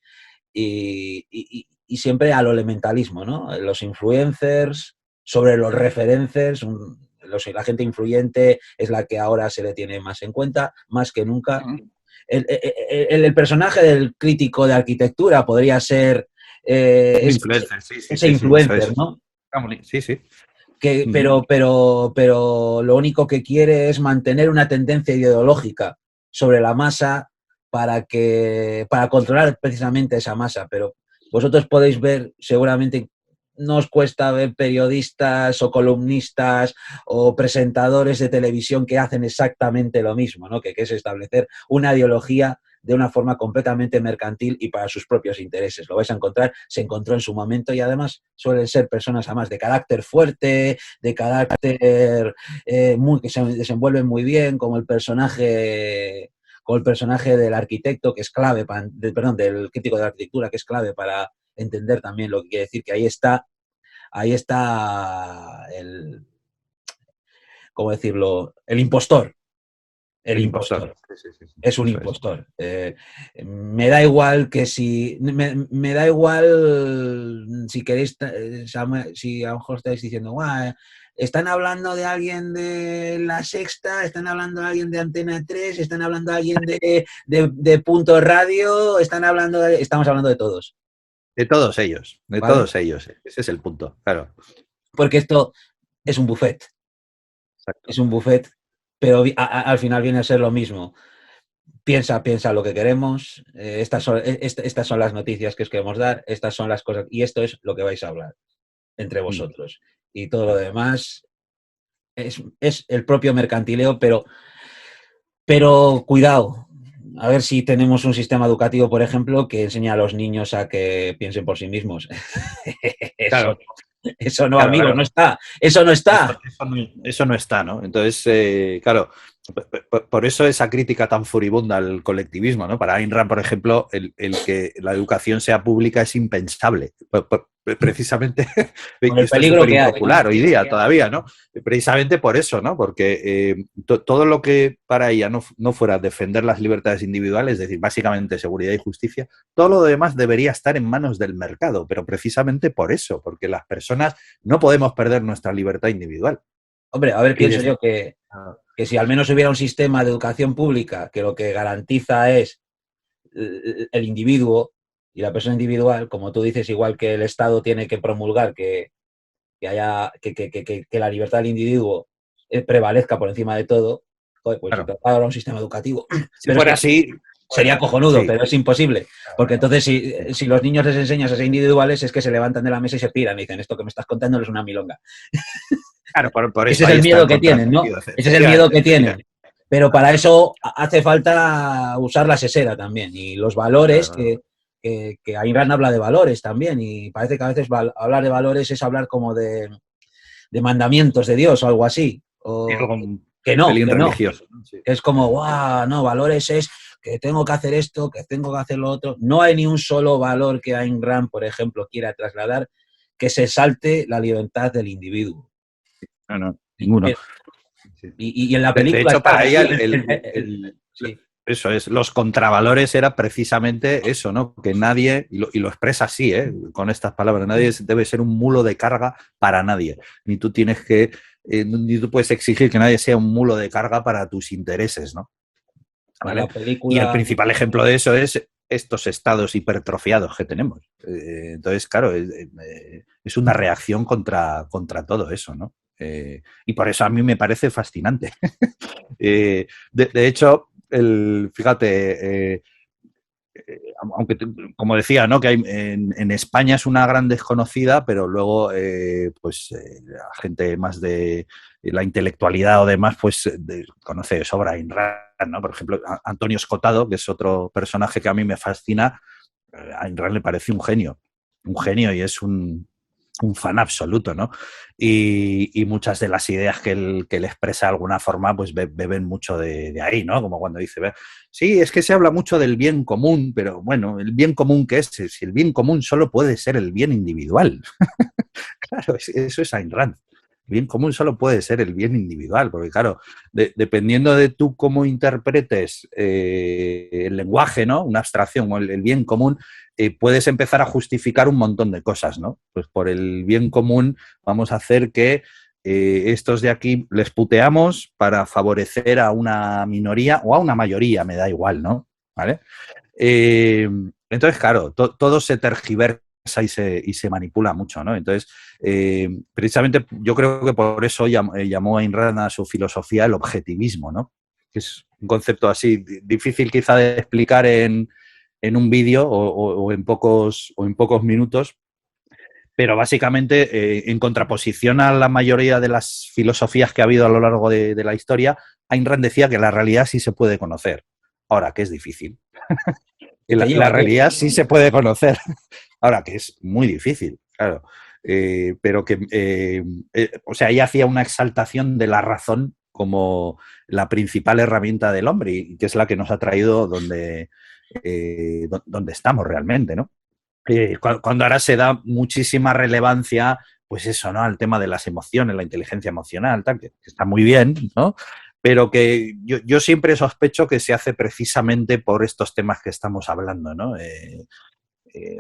siempre a lo elementalismo, ¿no? Los influencers, sobre los referencers, la gente influyente es la que ahora se le tiene más en cuenta, más que nunca. El personaje del crítico de arquitectura podría ser Influencer, sí, sí, ese sí, sí, eso influencer, es. ¿no? Sí, sí. Que, pero lo único que quiere es mantener una tendencia ideológica sobre la masa para controlar precisamente esa masa. Pero vosotros podéis ver, seguramente no os cuesta ver periodistas o columnistas o presentadores de televisión que hacen exactamente lo mismo, ¿no? Que es establecer una ideología de una forma completamente mercantil y para sus propios intereses. Lo vais a encontrar, se encontró en su momento y además suelen ser personas además de carácter fuerte, de carácter que se desenvuelven muy bien, como el personaje del arquitecto, que es clave, del crítico de la arquitectura, que es clave para entender también lo que quiere decir, que ahí está ¿cómo decirlo? El impostor. El El impostor. impostor. Sí, sí, sí. Es un Eso es. impostor. Me da igual que si. Me da igual si queréis. Si a lo mejor estáis diciendo, guau, están hablando de alguien de La Sexta, están hablando de alguien de Antena 3, están hablando de alguien de Punto Radio, estamos hablando de todos. De todos ellos, de ¿Vale? todos ellos. Ese es el punto, claro. Porque esto es un buffet. Exacto. Es un buffet, pero al final viene a ser lo mismo. Piensa lo que queremos, estas son las noticias que os queremos dar, estas son las cosas, y esto es lo que vais a hablar entre vosotros. Y todo lo demás es el propio mercantileo, pero cuidado, a ver si tenemos un sistema educativo, por ejemplo, que enseña a los niños a que piensen por sí mismos. Claro, Eso no, claro, amigos, claro. no está. Eso no está. Eso no está, ¿no? Entonces, claro, por eso esa crítica tan furibunda al colectivismo, ¿no? Para Ayn Rand, por ejemplo, el que la educación sea pública es impensable. Precisamente, Por y el esto es peligro súper que hay, ¿no? impopular hoy día todavía, ¿no? Precisamente por eso, ¿no? Porque todo lo que para ella no fuera defender las libertades individuales, es decir, básicamente seguridad y justicia, todo lo demás debería estar en manos del mercado, pero precisamente por eso, porque las personas no podemos perder nuestra libertad individual. Hombre, a ver, Y pienso desde... yo que si al menos hubiera un sistema de educación pública que lo que garantiza es el individuo y la persona individual, como tú dices, igual que el Estado tiene que promulgar que la libertad del individuo prevalezca por encima de todo, joder, pues se Claro. trata ahora un sistema educativo. Si Pero es fuera que así, sería cojonudo, sí. pero es imposible. Porque entonces, Sí. si los niños les enseñas a ser individuales, es que se levantan de la mesa y se piran y dicen, esto que me estás contando no es una milonga. Claro, por Ese eso es ahí el está miedo el que tienen, ¿no? contrasentido, Ese es el miedo efectivamente, que tienen. Pero para Claro, eso hace falta usar la sesera también. Y los valores, claro. que Ayn Rand habla de valores también. Y parece que a veces hablar de valores es hablar como de mandamientos de Dios o algo así. Sí, O algo un que no, pelín que no. religioso, ¿no? Sí. Es como, guau, no, valores es que tengo que hacer esto, que tengo que hacer lo otro. No hay ni un solo valor que Ayn Rand, por ejemplo, quiera trasladar que se salte la libertad del individuo. No, no, ninguno. Sí. Y en la De película hecho, está. para ella Sí. eso es, los contravalores era precisamente eso, ¿no? Que nadie, y lo expresa así, con estas palabras, nadie debe ser un mulo de carga para nadie. Ni tú tienes que, ni tú puedes exigir que nadie sea un mulo de carga para tus intereses, ¿no? En la ¿Vale? Y el película. principal ejemplo de eso es estos estados hipertrofiados que tenemos. Entonces, claro, es una reacción contra todo eso, ¿no? Y por eso a mí me parece fascinante. De hecho, fíjate, aunque como decía, ¿no? Que hay, en España es una gran desconocida, pero luego pues la gente más de la intelectualidad o demás, pues conoce de sobra a Ayn Rand, ¿no? Por ejemplo, Antonio Escotado, que es otro personaje que a mí me fascina, a Ayn Rand le parece un genio y es un fan absoluto, ¿no? Y muchas de las ideas que él expresa de alguna forma, pues beben mucho de ahí, ¿no? Como cuando dice, sí, es que se habla mucho del bien común, pero bueno, ¿el bien común qué es? Si el bien común solo puede ser el bien individual. Claro, eso es Ayn Rand. El bien común solo puede ser el bien individual, porque claro, dependiendo de tú cómo interpretes el lenguaje, ¿no? Una abstracción o el bien común, puedes empezar a justificar un montón de cosas, ¿no? Pues por el bien común vamos a hacer que estos de aquí les puteamos para favorecer a una minoría o a una mayoría, me da igual, ¿no? ¿Vale? Entonces, claro, todo se tergiversa y se manipula mucho, ¿no? Entonces, precisamente yo creo que por eso llamó a Ayn Rand a su filosofía el objetivismo, ¿no? Que es un concepto así difícil quizá de explicar en un vídeo o en pocos minutos, pero básicamente en contraposición a la mayoría de las filosofías que ha habido a lo largo de la historia, Ayn Rand decía que la realidad sí se puede conocer. Ahora, que es difícil. Que te La lleva realidad sí se puede conocer. Ahora, que es muy difícil, claro. Pero que, o sea, ella hacía una exaltación de la razón como la principal herramienta del hombre y que es la que nos ha traído donde estamos realmente, ¿no? Cuando ahora se da muchísima relevancia, pues eso, ¿no? Al tema de las emociones, la inteligencia emocional, tal, que está muy bien, ¿no? Pero que yo siempre sospecho que se hace precisamente por estos temas que estamos hablando, ¿no?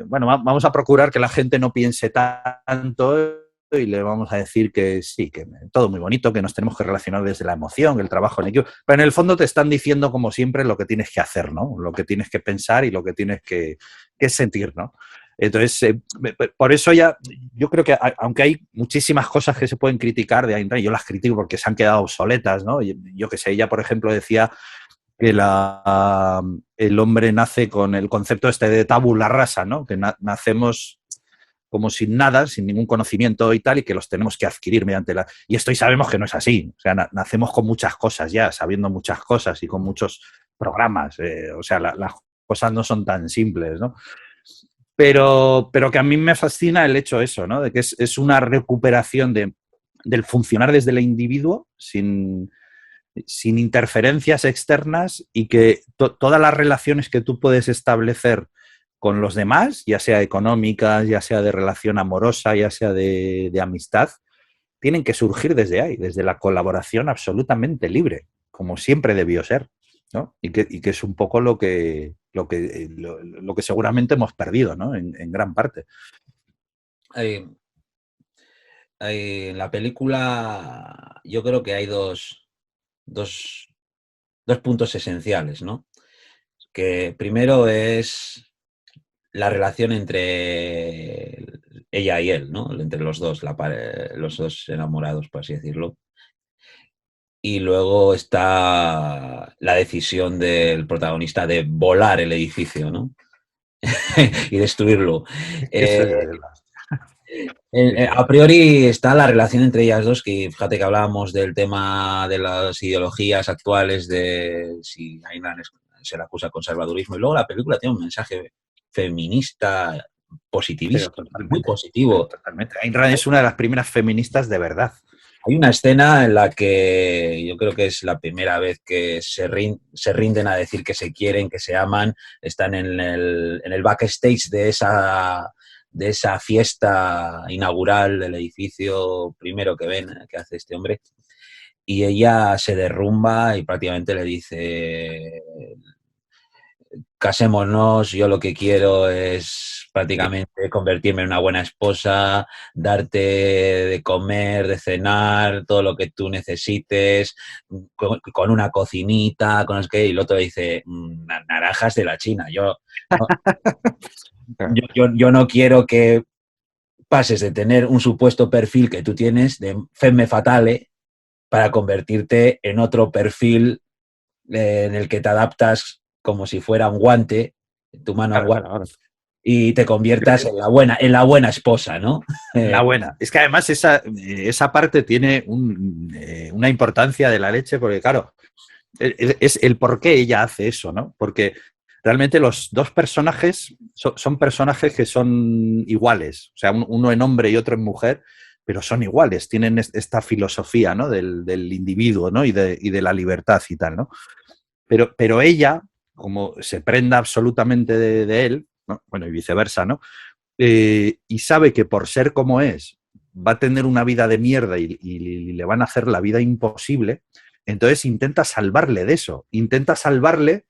Bueno, vamos a procurar que la gente no piense tanto y le vamos a decir que sí, que todo muy bonito, que nos tenemos que relacionar desde la emoción, el trabajo en equipo, pero en el fondo te están diciendo como siempre lo que tienes que hacer, ¿no? Lo que tienes que pensar y lo que tienes que sentir, ¿no? Entonces, por eso ya, yo creo que aunque hay muchísimas cosas que se pueden criticar de Ayn Rand, yo las critico porque se han quedado obsoletas, ¿no? Yo que sé, ella, por ejemplo, decía que el hombre nace con el concepto este de tabula rasa, ¿no? Que nacemos como sin nada, sin ningún conocimiento y tal, y que los tenemos que adquirir mediante la... Y esto y sabemos que no es así. O sea, nacemos con muchas cosas ya, sabiendo muchas cosas y con muchos programas. O sea, las cosas no son tan simples, ¿no? Pero que a mí me fascina el hecho eso, ¿no? De que es una recuperación del funcionar desde el individuo sin interferencias externas y que todas las relaciones que tú puedes establecer con los demás, ya sea económicas, ya sea de relación amorosa, ya sea de amistad, tienen que surgir desde ahí, desde la colaboración absolutamente libre, como siempre debió ser, ¿no? Y que es un poco lo que seguramente hemos perdido, ¿no? En gran parte. Eh, en la película yo creo que hay dos, dos puntos esenciales, ¿no? Que primero es la relación entre ella y él, ¿no? Entre los dos, los dos enamorados, por así decirlo. Y luego está la decisión del protagonista de volar el edificio, ¿no? Y destruirlo. Eso Eh, es sí, sí. a priori está la relación entre ellas dos, que fíjate que hablábamos del tema de las ideologías actuales, de si Ainan se le acusa de conservadurismo, y luego la película tiene un mensaje feminista Pero positivista, muy totalmente, pero positivo. totalmente. Ayn Rand es una de las primeras feministas de verdad. Hay una escena en la que yo creo que es la primera vez que se rinden a decir que se quieren, que se aman, están en el backstage de esa fiesta inaugural del edificio primero que ven, que hace este hombre, y ella se derrumba y prácticamente le dice, casémonos, yo lo que quiero es prácticamente convertirme en una buena esposa, darte de comer, de cenar, todo lo que tú necesites, con una cocinita, con que y el otro dice, naranjas de la China, no, yo no quiero que pases de tener un supuesto perfil que tú tienes de femme fatale para convertirte en otro perfil en el que te adaptas como si fuera un guante, tu mano en Claro, guante, claro. y te conviertas en la buena esposa, ¿no? La buena. Es que además esa parte tiene una importancia de la leche, porque claro, es el por qué ella hace eso, ¿no? Porque realmente los dos personajes son personajes que son iguales, o sea, uno en hombre y otro en mujer, pero son iguales, tienen esta filosofía, ¿no? Del individuo, ¿no? Y de la libertad y tal, ¿no? Pero ella, como se prenda absolutamente de él, ¿no? Bueno, y viceversa, ¿no? Y sabe que por ser como es, va a tener una vida de mierda y le van a hacer la vida imposible, entonces intenta salvarle de eso, intenta salvarle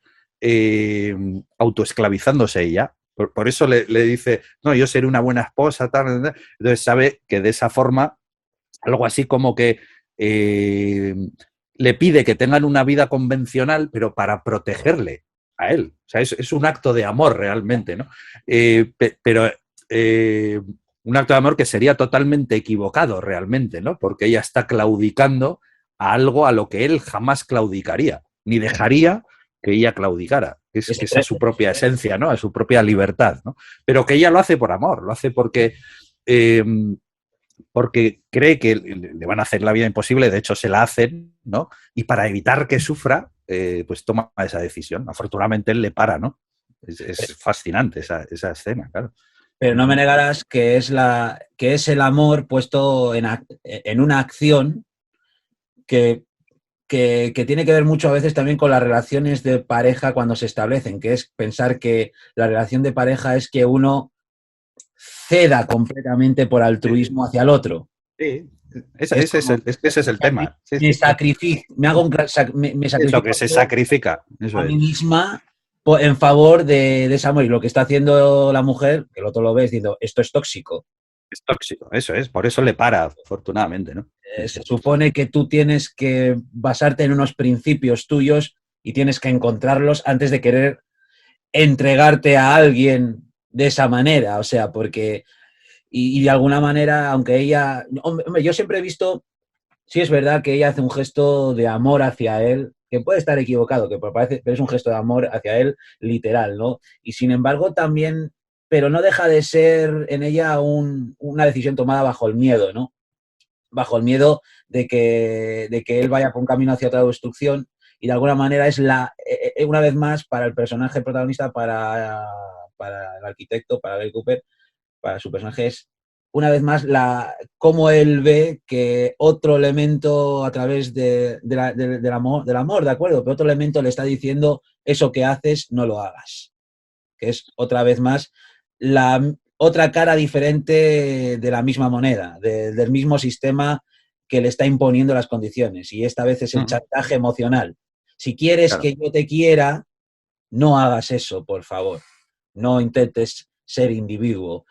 autoesclavizándose ella. Por eso le dice, no, yo seré una buena esposa, tal, tal, tal. Entonces sabe que de esa forma, algo así como que le pide que tengan una vida convencional, pero para protegerle a él. O sea, es un acto de amor realmente, ¿no? Pero un acto de amor que sería totalmente equivocado realmente, ¿no? Porque ella está claudicando a algo a lo que él jamás claudicaría, ni dejaría que ella claudicara, que es a su propia esencia, ¿no? A su propia libertad, ¿no? Pero que ella lo hace por amor, lo hace eh, porque cree que le van a hacer la vida imposible, de hecho se la hacen, ¿no? Y para evitar que sufra, pues toma esa decisión. Afortunadamente él le para, ¿no? Es fascinante esa escena, claro. Pero no me negarás que que es el amor puesto en una acción que, que tiene que ver mucho a veces también con las relaciones de pareja cuando se establecen, que es pensar que la relación de pareja es que uno ceda completamente por altruismo hacia el otro. Sí, Es como, ese es el tema. Sí, me sí. sacrifico, me Eso, que sacrifico se sacrifica. Eso a mí es. misma en favor de ese amor. Y lo que está haciendo la mujer, que el otro lo ve diciendo, esto es tóxico. Es tóxico, eso es. Por eso le para, afortunadamente, ¿no? Sí, sí. Se supone que tú tienes que basarte en unos principios tuyos y tienes que encontrarlos antes de querer entregarte a alguien de esa manera. O sea, porque, y de alguna manera, aunque ella, hombre, yo siempre he visto, sí es verdad que ella hace un gesto de amor hacia él, que puede estar equivocado, que parece, pero es un gesto de amor hacia él literal, ¿no? Y sin embargo también, pero no deja de ser en ella una decisión tomada bajo el miedo, ¿no? Bajo el miedo de que él vaya por un camino hacia otra destrucción y de alguna manera es una vez más para el personaje protagonista, para el arquitecto, para Gary Cooper, para su personaje es una vez más cómo él ve que otro elemento a través del amor, ¿de acuerdo? Pero otro elemento le está diciendo eso que haces, no lo hagas. Que es otra vez más la otra cara diferente de la misma moneda, del mismo sistema que le está imponiendo las condiciones. Y esta vez es el chantaje emocional. Si quieres Claro. que yo te quiera, no hagas eso, por favor. No intentes ser individuo.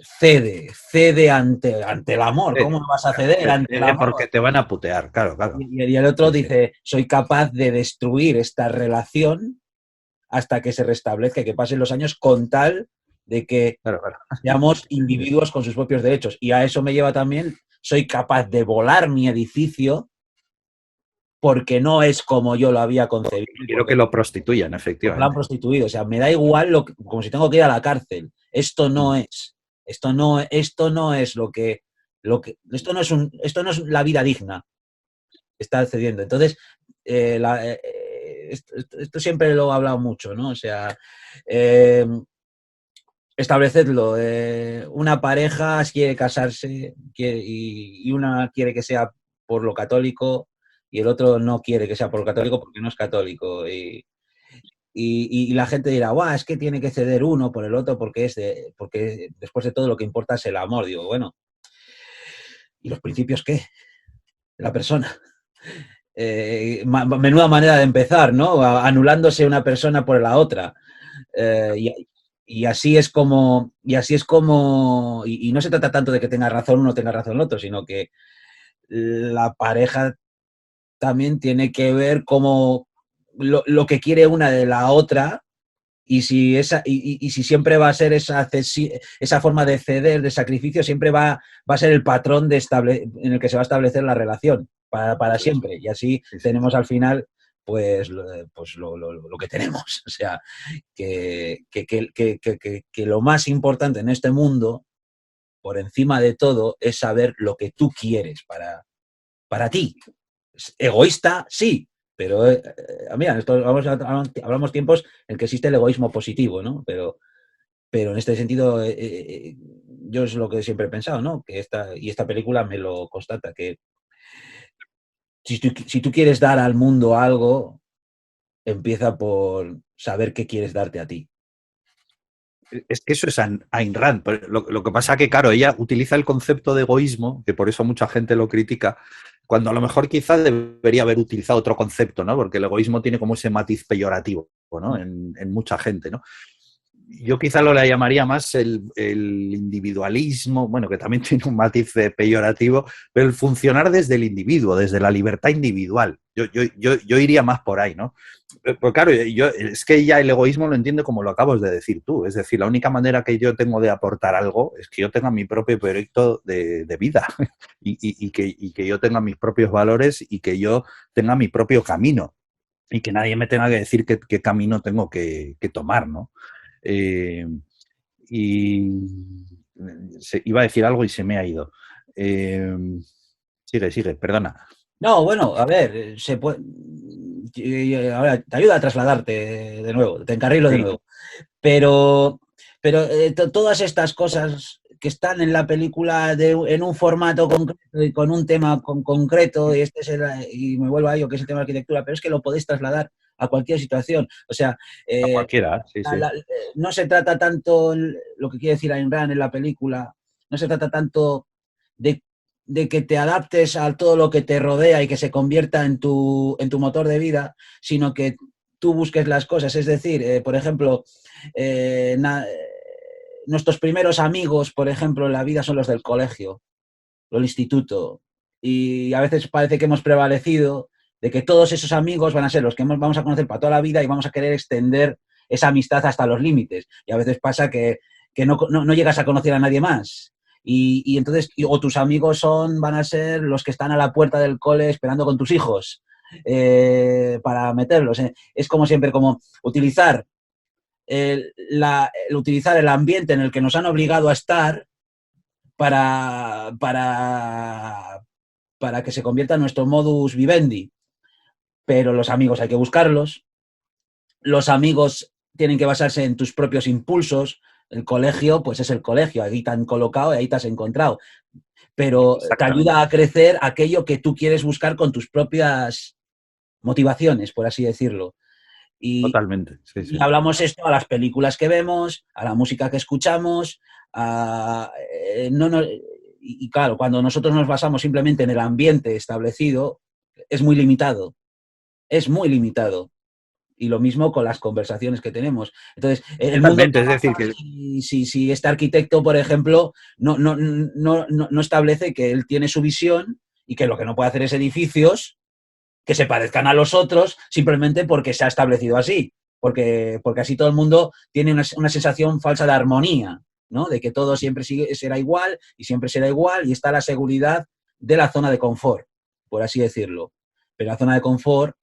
Cede ante el amor. ¿Cómo no vas a ceder ante el Porque amor? te van a putear, claro, claro. Y el otro Sí, sí. dice, soy capaz de destruir esta relación hasta que se restablezca, que pasen los años con tal de que Claro, claro. seamos individuos con sus propios derechos. Y a eso me lleva también, soy capaz de volar mi edificio porque no es como yo lo había concebido. Quiero que lo prostituyan, Porque lo han efectivamente. prostituido. O sea, me da igual como si tengo que ir a la cárcel. Esto no es. Esto no es esto no es la vida digna que está cediendo. Entonces, esto siempre lo he hablado mucho, ¿no? O sea, eh, establecedlo. Una pareja quiere casarse y una quiere que sea por lo católico y el otro no quiere que sea por lo católico porque no es católico. Y la gente dirá, guau, es que tiene que ceder uno por el otro porque después de todo lo que importa es el amor. Digo, bueno, ¿y los principios qué? De la persona. Menuda manera de empezar, ¿no? Anulándose una persona por la otra. Y así es como, y no se trata tanto de que tenga razón uno o tenga razón el otro, sino que la pareja también tiene que ver cómo lo que quiere una de la otra y si, y si siempre va a ser esa forma de ceder, de sacrificio, siempre va a ser el patrón en el que se va a establecer la relación para siempre. Y así Sí, sí. tenemos al final pues, lo que tenemos. O sea, que lo más importante en este mundo, por encima de todo, es saber lo que tú quieres para ti. Egoísta, sí, pero mira, hablamos tiempos en que existe el egoísmo positivo, ¿no? Pero en este sentido, yo es lo que siempre he pensado, ¿no? Y esta película me lo constata, que si tú quieres dar al mundo algo, empieza por saber qué quieres darte a ti. Es que eso es Ayn Rand. Pero lo que pasa que, claro, ella utiliza el concepto de egoísmo, que por eso mucha gente lo critica, cuando a lo mejor quizá debería haber utilizado otro concepto, ¿no? Porque el egoísmo tiene como ese matiz peyorativo, ¿no? En mucha gente, ¿no? Yo quizá lo le llamaría más el individualismo, bueno, que también tiene un matiz peyorativo, pero el funcionar desde el individuo, desde la libertad individual. Yo iría más por ahí, ¿no? Pues claro, es que ya el egoísmo lo entiende como lo acabas de decir tú. Es decir, la única manera que yo tengo de aportar algo es que yo tenga mi propio proyecto de vida y que yo tenga mis propios valores y que yo tenga mi propio camino y que nadie me tenga que decir qué camino tengo que tomar, ¿no? Eh, y iba a decir algo y se me ha ido. Eh, sigue, perdona. No, bueno, a ver, se puede. Ahora te ayuda a trasladarte de nuevo, te encarrilo de Sí, nuevo. Pero, todas estas cosas que están en la película en un formato concreto y con un tema concreto, y y me vuelvo a ello, que es el tema de arquitectura, pero es que lo podéis trasladar a cualquier situación. O sea, a eh, cualquiera, sí, sí. no se trata tanto, lo que quiere decir Ayn Rand en la película, no se trata tanto de, que te adaptes a todo lo que te rodea y que se convierta en tu motor de vida, sino que tú busques las cosas. Es decir, por ejemplo, eh, na, nuestros primeros amigos, por ejemplo, en la vida son los del colegio, del instituto. Y a veces parece que hemos prevalecido de que todos esos amigos van a ser los que vamos a conocer para toda la vida y vamos a querer extender esa amistad hasta los límites. Y a veces pasa que no llegas a conocer a nadie más. Y entonces, o tus amigos van a ser los que están a la puerta del cole esperando con tus hijos para meterlos. Es como siempre, como utilizar utilizar el ambiente en el que nos han obligado a estar para, para, para que se convierta en nuestro modus vivendi. Pero los amigos hay que buscarlos, los amigos tienen que basarse en tus propios impulsos, el colegio, pues es el colegio, ahí te han colocado y ahí te has encontrado. Pero te ayuda Exactamente. a crecer aquello que tú quieres buscar con tus propias motivaciones, por así decirlo. Y, Totalmente, sí, sí. y hablamos esto a las películas que vemos, a la música que escuchamos, no, no, y claro, cuando nosotros nos basamos simplemente en el ambiente establecido, es muy limitado, es muy limitado. Y lo mismo con las conversaciones que tenemos. Entonces, el mundo Totalmente, es decir, que si este arquitecto, por ejemplo, no establece que él tiene su visión y que lo que no puede hacer es edificios que se parezcan a los otros simplemente porque se ha establecido así. Porque así todo el mundo tiene una sensación falsa de armonía, ¿no? De que todo siempre será igual y siempre será igual y está la seguridad de la zona de confort, por así decirlo. Pero la zona de confort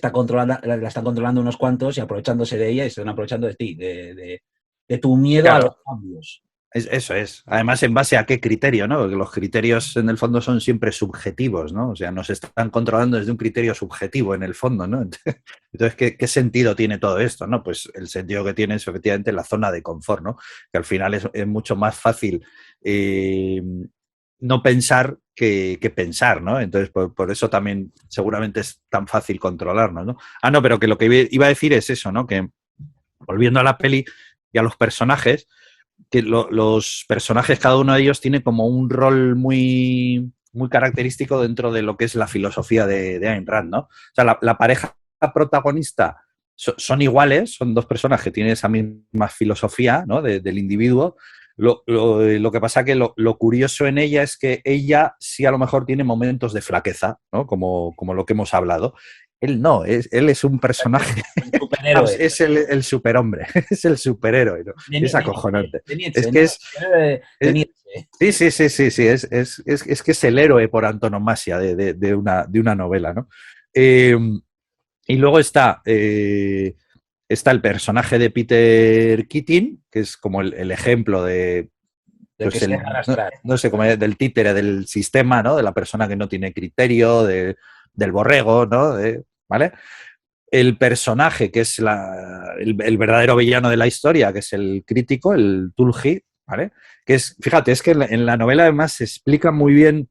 la están controlando unos cuantos y aprovechándose de ella y están aprovechando de ti, de tu miedo a los claro, cambios. eso es. Además, ¿en base a qué criterio, no? Porque los criterios en el fondo son siempre subjetivos, ¿no? O sea, nos están controlando desde un criterio subjetivo en el fondo, ¿no? Entonces, ¿qué sentido tiene todo esto, no? Pues el sentido que tiene es efectivamente la zona de confort, ¿no? Que al final es mucho más fácil no pensar que pensar, ¿no? Entonces, por eso también seguramente es tan fácil controlarnos, ¿no? Ah, no, pero que lo que iba a decir es eso, ¿no? Que volviendo a la peli y a los personajes, que los personajes, cada uno de ellos tiene como un rol muy característico dentro de lo que es la filosofía de Ayn Rand, ¿no? O sea, la pareja protagonista son iguales, son dos personas que tienen esa misma filosofía, ¿no? Del individuo. Lo que pasa que lo curioso en ella es que ella sí a lo mejor tiene momentos de flaqueza, ¿no? Como lo que hemos hablado. Él no, él es un personaje, Un superhéroe. es el superhombre, es el superhéroe, ¿no? Es acojonante. De Es Nietzsche, que ¿no? De es- Nietzsche. sí, sí, sí, sí, sí, es que es el héroe por antonomasia de una novela, ¿no? Eh, y luego está el personaje de Peter Keating, que es como el ejemplo de, Del que pues se deja arrastrar. no sé, como del títere del sistema, ¿no? De la persona que no tiene criterio, del borrego, ¿no? ¿Vale? El personaje que es el verdadero villano de la historia, que es el crítico, el Tulgi, ¿vale? Que es, fíjate, es que en la novela además se explica muy bien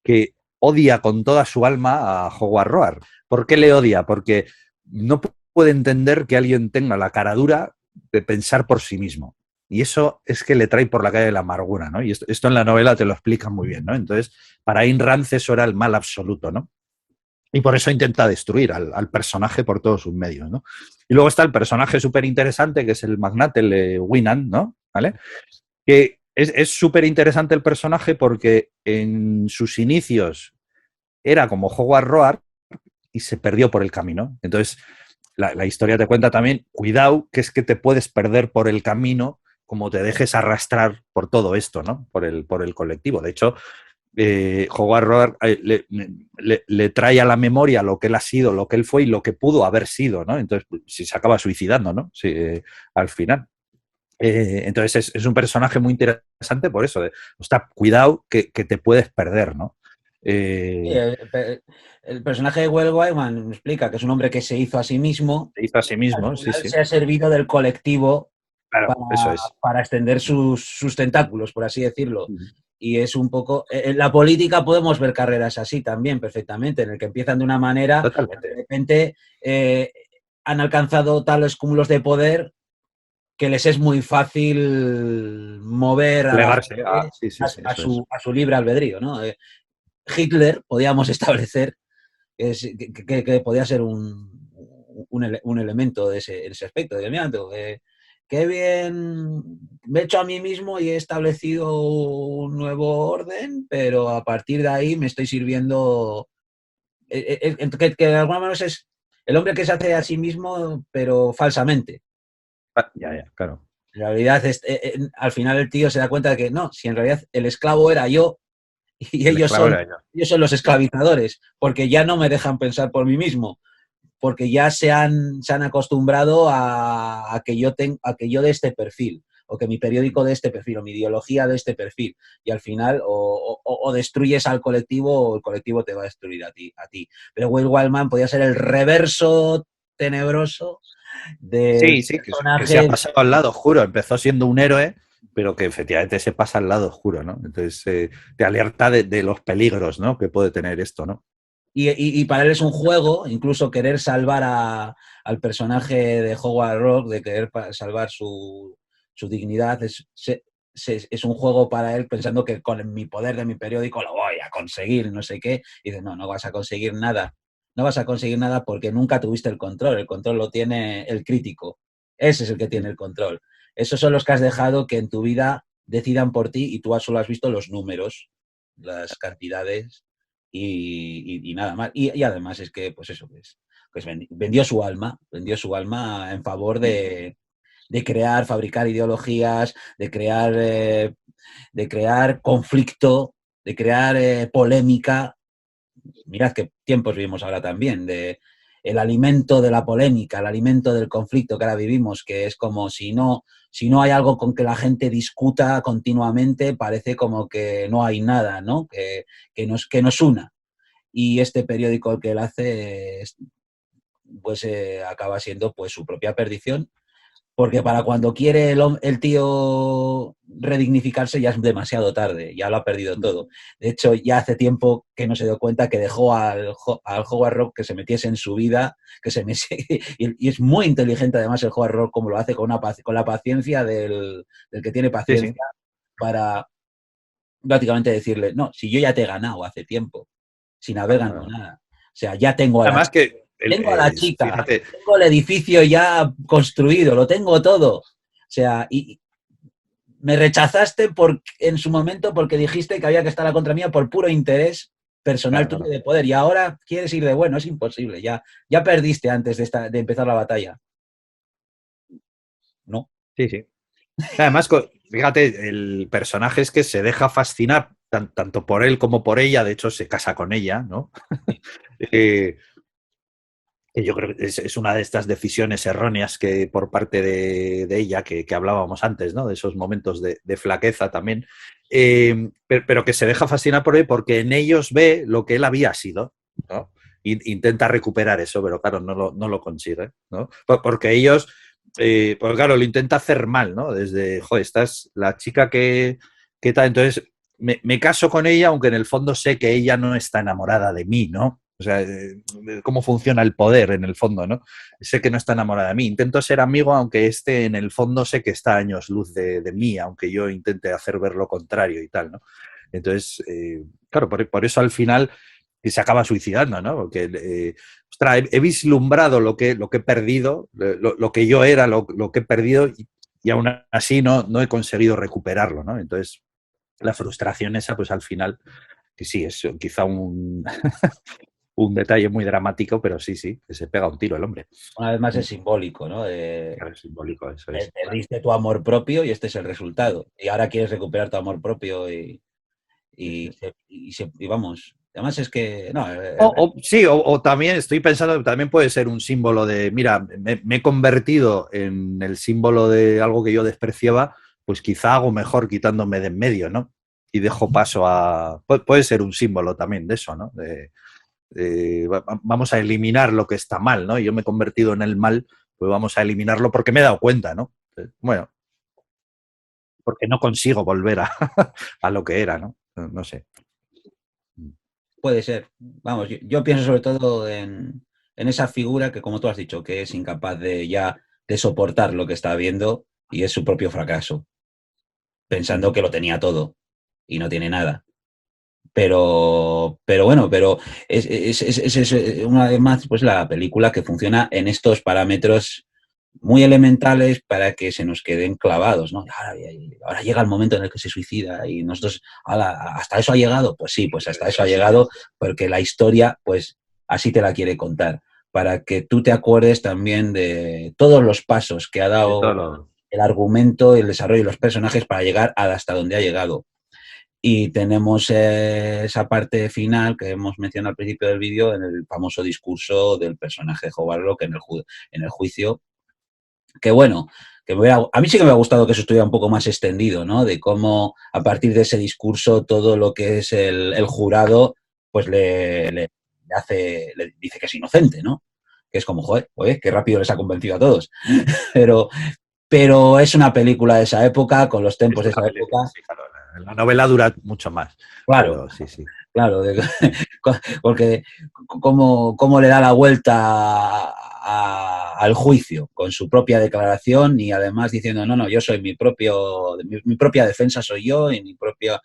que odia con toda su alma a Howard Roark. ¿Por qué le odia? Porque no puede entender que alguien tenga la cara dura de pensar por sí mismo. Y eso es que le trae por la calle de la amargura, ¿no? Y esto en la novela te lo explican muy bien, ¿no? Entonces, para Ayn Rand eso era el mal absoluto, ¿no? Y por eso intenta destruir al personaje por todos sus medios, ¿no? Y luego está el personaje súper interesante, que es el magnate, el Winand, ¿no? ¿Vale? Que es súper interesante el personaje porque en sus inicios era como Howard Roark y se perdió por el camino. Entonces, la historia te cuenta también, cuidado, que es que te puedes perder por el camino como te dejes arrastrar por todo esto, ¿no? Por el colectivo. De hecho, Howard Roark le trae a la memoria lo que él ha sido, lo que él fue y lo que pudo haber sido, ¿no? Entonces, si se acaba suicidando, ¿no? Sí, al final. Entonces es un personaje muy interesante por eso, está, cuidado que te puedes perder, ¿no? Sí, Eh, el personaje de Will Wyman explica que es un hombre que se hizo a sí mismo, se hizo a sí al mismo, sí, final sí. se ha servido del colectivo Claro, para, eso es. para extender sus tentáculos, por así decirlo. Y es un poco... En la política podemos ver carreras así también, perfectamente, en el que empiezan de una manera, de Totalmente. repente han alcanzado tales cúmulos de poder que les es muy fácil mover a la Plegarse. Ah, gente sí, sí, sí, eso es. a su libre albedrío, ¿no? Hitler, podíamos establecer, que podía ser un elemento de ese aspecto. De, mira, qué bien me he hecho a mí mismo y he establecido un nuevo orden, pero a partir de ahí me estoy sirviendo... que de alguna manera es el hombre que se hace a sí mismo, pero falsamente. Ah, ya, ya, claro. En realidad, al final el tío se da cuenta de que no, si en realidad el esclavo era yo y El esclavo era yo. ellos son los esclavizadores, porque ya no me dejan pensar por mí mismo, porque ya se han acostumbrado a que yo de este perfil, o que mi periódico de este perfil, o mi ideología de este perfil, y al final o destruyes al colectivo o el colectivo te va a destruir a ti. Pero Will Wildman podía ser el reverso tenebroso del Sí, sí, que se ha personaje. pasado al lado oscuro. Empezó siendo un héroe, pero que efectivamente se pasa al lado oscuro, ¿no? Entonces te alerta de los peligros, ¿no? Que puede tener esto, ¿no? Y para él es un juego, incluso querer salvar al personaje de Howard Rock, de querer salvar su dignidad, es un juego para él pensando que con mi poder de mi periódico lo voy a conseguir, no sé qué. Y dice, no, no vas a conseguir nada. No vas a conseguir nada porque nunca tuviste el control lo tiene el crítico. Ese es el que tiene el control. Esos son los que has dejado que en tu vida decidan por ti y tú solo has visto los números, las cantidades y nada más. Y además es que, pues eso, pues vendió su alma en favor de crear, fabricar ideologías, de crear conflicto, de crear polémica. Mirad qué tiempos vivimos ahora también, de el alimento de la polémica, el alimento del conflicto que ahora vivimos, que es como si no hay algo con que la gente discuta continuamente, parece como que no hay nada, ¿no? Que nos una. Y este periódico que él hace pues acaba siendo pues su propia perdición, porque para cuando quiere el tío redignificarse ya es demasiado tarde, ya lo ha perdido todo. De hecho, ya hace tiempo que no se dio cuenta que dejó al Howard Rock que se metiese en su vida, que se me y es muy inteligente además el Howard Rock como lo hace con la paciencia del que tiene Sí, sí. paciencia para prácticamente decirle, no, si yo ya te he ganado hace tiempo, sin haber ganado nada. O sea, ya Además que, tengo a la chica, fíjate, tengo el edificio ya construido, lo tengo todo. O sea, y me rechazaste en su momento porque dijiste que había que estar a contra mía por puro interés personal claro, tuyo claro. de poder. Y ahora quieres ir de bueno, es imposible. Ya perdiste antes de empezar la batalla. No. Sí, sí. Además, fíjate, el personaje es que se deja fascinar tanto por él como por ella, de hecho se casa con ella, ¿no? Eh, que yo creo que es una de estas decisiones erróneas que por parte de ella, que hablábamos antes, ¿no? De esos momentos de flaqueza también, pero que se deja fascinar por él porque en ellos ve lo que él había sido, ¿no? Intenta recuperar eso, pero claro, no lo consigue, ¿no? Porque ellos, pues claro, lo intenta hacer mal, ¿no? Desde, joder, esta es la chica que tal, entonces me caso con ella, aunque en el fondo sé que ella no está enamorada de mí, ¿no? O sea, cómo funciona el poder en el fondo, ¿no? Sé que no está enamorada de mí. Intento ser amigo, aunque esté en el fondo, sé que está a años luz de mí, aunque yo intente hacer ver lo contrario y tal, ¿no? Entonces, claro, por eso al final se acaba suicidando, ¿no? Porque, ostras, he vislumbrado lo que he perdido, lo que yo era, lo que he perdido, y aún así no he conseguido recuperarlo, ¿no? Entonces, la frustración esa, pues al final, que sí, es quizá un detalle muy dramático, pero sí, que se pega un tiro el hombre. Una vez más es simbólico, ¿no? Claro, es simbólico, eso es. Perdiste tu amor propio y este es el resultado. Y ahora quieres recuperar tu amor propio y vamos. Además es que, no, Sí, o también estoy pensando que también puede ser un símbolo de, mira, me he convertido en el símbolo de algo que yo despreciaba, pues quizá hago mejor quitándome de en medio, ¿no? Y dejo paso a... Puede ser un símbolo también de eso, ¿no? Vamos a eliminar lo que está mal, ¿no? Yo me he convertido en el mal, pues vamos a eliminarlo porque me he dado cuenta, ¿no? Bueno, porque no consigo volver a lo que era, ¿no? No sé. puede ser. Vamos, yo pienso sobre todo en esa figura que, como tú has dicho, que es incapaz de soportar lo que está viendo y es su propio fracaso, pensando que lo tenía todo y no tiene nada. Pero bueno, pero es una vez más pues la película que funciona en estos parámetros muy elementales para que se nos queden clavados, ¿no? Ahora llega el momento en el que se suicida y nosotros, ¿hasta eso ha llegado? Pues sí, pues hasta eso ha llegado, porque la historia, pues así te la quiere contar, para que tú te acuerdes también de todos los pasos que ha De todo dado lo... el argumento y el desarrollo de los personajes para llegar hasta donde ha llegado. Y tenemos esa parte final que hemos mencionado al principio del vídeo, en el famoso discurso del personaje de Howard Rock en el juicio, que bueno, a mí sí que me ha gustado que eso estuviera un poco más extendido, ¿no? De cómo a partir de ese discurso todo lo que es el jurado, pues le dice que es inocente, ¿no? Que es como, joder, qué rápido les ha convencido a todos. pero, pero es una película de esa época, con los tempos Es de una esa película, época. sí, claro. La novela dura mucho más, Claro, pero sí, sí. claro, porque cómo le da la vuelta al juicio con su propia declaración y además diciendo, no, yo soy mi propia defensa soy yo y mi propio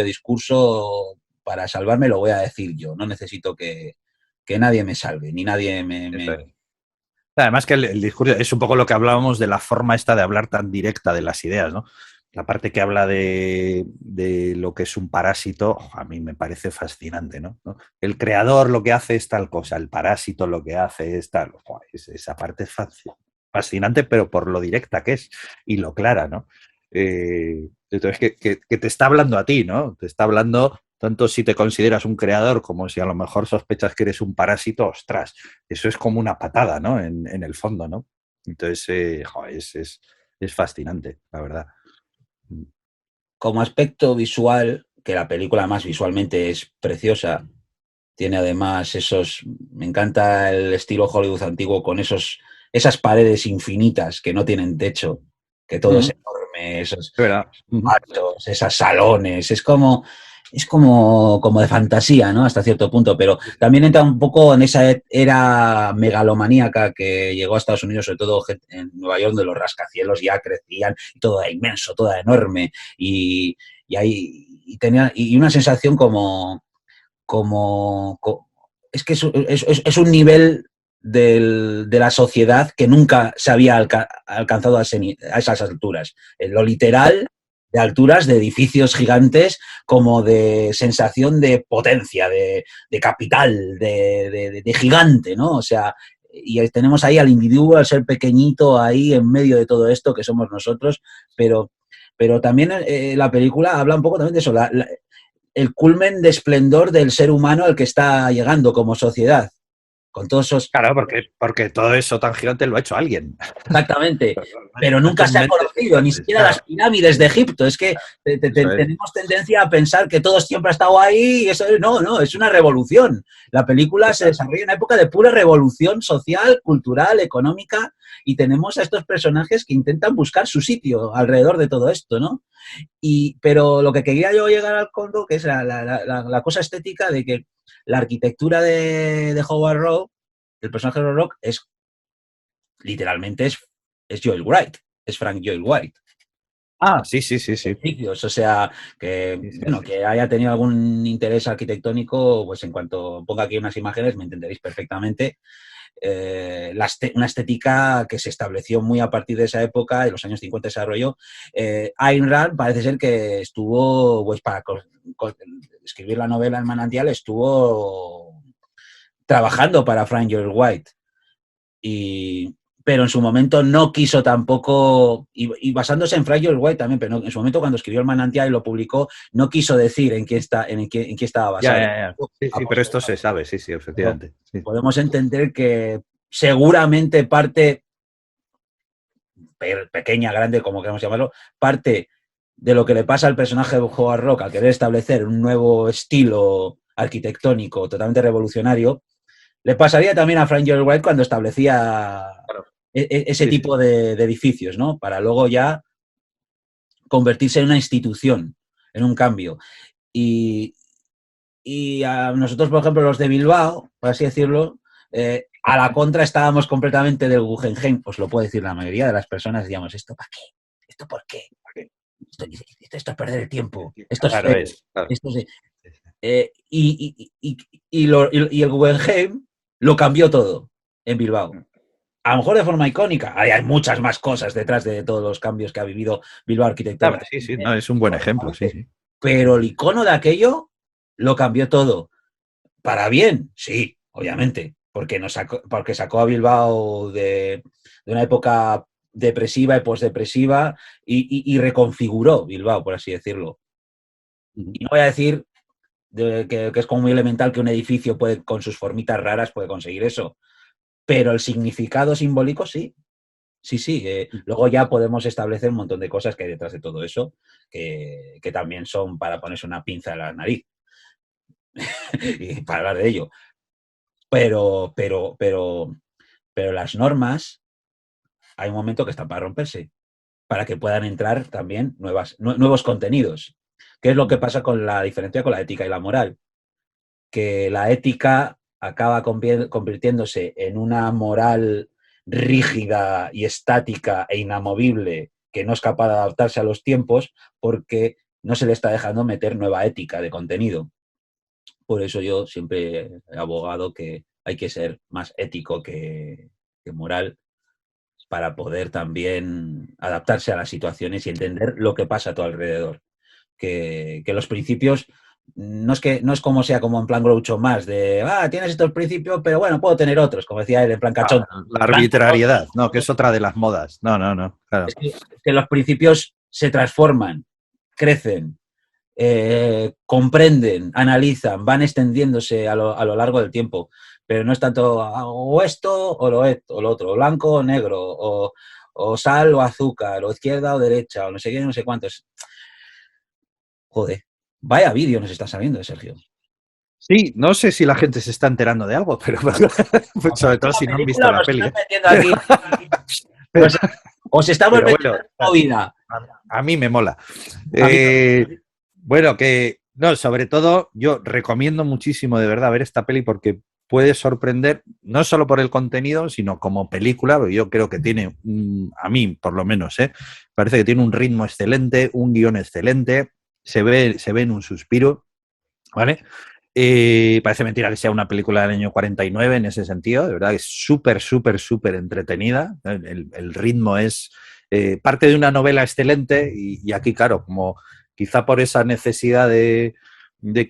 discurso para salvarme lo voy a decir yo, no necesito que nadie me salve, ni nadie Eso es. Además que el discurso es un poco lo que hablábamos de la forma esta de hablar tan directa de las ideas, ¿no? La parte que habla de lo que es un parásito, a mí me parece fascinante, ¿no? El creador lo que hace es tal cosa, el parásito lo que hace es tal. Esa parte es fascinante, pero por lo directa que es y lo clara, ¿no? Entonces, que te está hablando a ti, ¿no? Te está hablando tanto si te consideras un creador como si a lo mejor sospechas que eres un parásito, ostras, eso es como una patada, ¿no? En el fondo, ¿no? Entonces, joder, es fascinante, la verdad. como aspecto visual, que la película más visualmente es preciosa, tiene además me encanta el estilo Hollywood antiguo con esas paredes infinitas que no tienen techo, que todo es enorme, esos Es verdad. cuartos, esos salones, como de fantasía, ¿no? Hasta cierto punto, pero también entra un poco en esa era megalomaníaca que llegó a Estados Unidos, sobre todo en Nueva York, donde los rascacielos ya crecían, y todo era inmenso, todo era enorme, y ahí y una sensación como es que es un nivel de la sociedad que nunca se había alcanzado a esas alturas. En lo literal, de alturas de edificios gigantes, como de sensación de potencia, de capital, de gigante, ¿no? O sea, y tenemos ahí al individuo, al ser pequeñito, ahí en medio de todo esto que somos nosotros, pero también la película habla un poco también de eso, el culmen de esplendor del ser humano al que está llegando como sociedad. Con todos esos. Claro, porque todo eso tan gigante lo ha hecho alguien. Exactamente. Pero nunca ¿Cuántas se ha mentes conocido, ni gigantes? siquiera las Claro, pirámides de Egipto. Es que eso es. tenemos tendencia a pensar que todo siempre ha estado ahí. Y eso no, es una revolución. La película se Total. desarrolla en una época de pura revolución social, cultural, económica. y tenemos a estos personajes que intentan buscar su sitio alrededor de todo esto, ¿no? Pero lo que quería yo llegar al fondo, que es la cosa estética de que la arquitectura de Howard Roark, el personaje de Howard Roark, literalmente es Joel Wright, es Frank Joel Wright. Ah, sí, sí, sí, sí. O sea, que, Sí, sí, bueno, sí. que haya tenido algún interés arquitectónico, pues en cuanto ponga aquí unas imágenes me entenderéis perfectamente. Una estética que se estableció muy a partir de esa época, en los años 50 desarrolló. Ayn Rand parece ser que estuvo, pues para escribir la novela El manantial, estuvo trabajando para Frank Lloyd Wright. Pero en su momento no quiso tampoco, y basándose en Frank Lloyd Wright también, pero en su momento cuando escribió El manantial y lo publicó, no quiso decir en qué estaba basado. Ya. Sí, sí, pero esto se sabe, sí, sí, efectivamente. Sí. Podemos entender que seguramente parte, pequeña, grande, como queramos llamarlo, parte de lo que le pasa al personaje de Howard Roark al querer establecer un nuevo estilo arquitectónico totalmente revolucionario, le pasaría también a Frank Lloyd Wright cuando establecía Claro. ese Sí, sí. tipo de edificios, ¿no? Para luego ya convertirse en una institución, en un cambio. Y, y a nosotros, por ejemplo, los de Bilbao, por así decirlo, a la contra estábamos completamente del Guggenheim, pues lo puede decir la mayoría de las personas, digamos, ¿esto para qué? ¿Esto por qué? Esto es perder el tiempo, esto es Claro, feo, es. Claro. esto es... y el Guggenheim lo cambió todo en Bilbao. A lo mejor de forma icónica. Hay muchas más cosas detrás de todos los cambios que ha vivido Bilbao Claro, arquitectónicamente. sí, sí, no, es un buen ejemplo, sí, sí. Pero el icono de aquello lo cambió todo. Para bien, sí, obviamente, porque sacó a Bilbao de una época depresiva y posdepresiva y reconfiguró Bilbao, por así decirlo. Y no voy a decir que es como muy elemental que un edificio puede, con sus formitas raras puede conseguir eso, pero el significado simbólico sí. Sí, sí. Luego ya podemos establecer un montón de cosas que hay detrás de todo eso, que también son para ponerse una pinza en la nariz y para hablar de ello. Pero, pero, pero, pero las normas, hay un momento que están para romperse, para que puedan entrar también nuevos contenidos. ¿Qué es lo que pasa con la diferencia con la ética y la moral? Que la ética acaba convirtiéndose en una moral rígida y estática e inamovible que no es capaz de adaptarse a los tiempos porque no se le está dejando meter nueva ética de contenido. Por eso yo siempre he abogado que hay que ser más ético que moral para poder también adaptarse a las situaciones y entender lo que pasa a tu alrededor. Que los principios no es como sea como en plan Groucho más de tienes estos principios, pero bueno, puedo tener otros, como decía él, en plan cachondo. La arbitrariedad, no, que es otra de las modas. No, no, no, claro. Que los principios se transforman, crecen, comprenden, analizan, van extendiéndose a lo largo del tiempo. Pero no es tanto o esto o lo otro, o blanco o negro, o sal o azúcar, o izquierda o derecha, o no sé qué, no sé cuántos. Joder, vaya vídeo nos está saliendo, Sergio. Sí, no sé si la gente se está enterando de algo, pero sobre todo si no han visto Película, la nos peli. están metiendo aquí. Os estamos Pero metiendo bueno, en movida. a mí me mola. A mí Bueno, que no, sobre todo yo recomiendo muchísimo de verdad ver esta peli porque puede sorprender no solo por el contenido, sino como película, porque yo creo que tiene, a mí por lo menos, parece que tiene un ritmo excelente, un guión excelente, se ve en un suspiro, ¿vale? Parece mentira que sea una película del año 49 en ese sentido, de verdad que es súper, súper, súper entretenida, el ritmo es parte de una novela excelente y aquí, claro, como quizá por esa necesidad de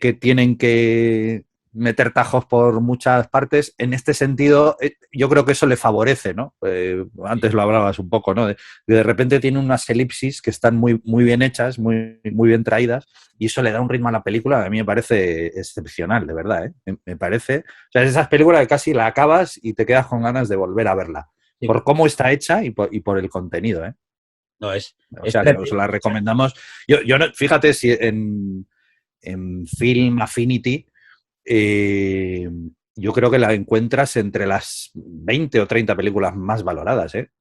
que tienen que meter tajos por muchas partes, en este sentido yo creo que eso le favorece, ¿no? Antes lo hablabas un poco, ¿no? De repente tiene unas elipsis que están muy, muy bien hechas, muy, muy bien traídas, y eso le da un ritmo a la película, a mí me parece excepcional, de verdad, ¿eh? Me parece, o sea, es esas películas que casi la acabas y te quedas con ganas de volver a verla, sí, por cómo está hecha y por el contenido, ¿eh? no, O es sea, que os la recomendamos. Yo no, fíjate si en Film Affinity yo creo que la encuentras entre las 20 o 30 películas más valoradas, ¿eh?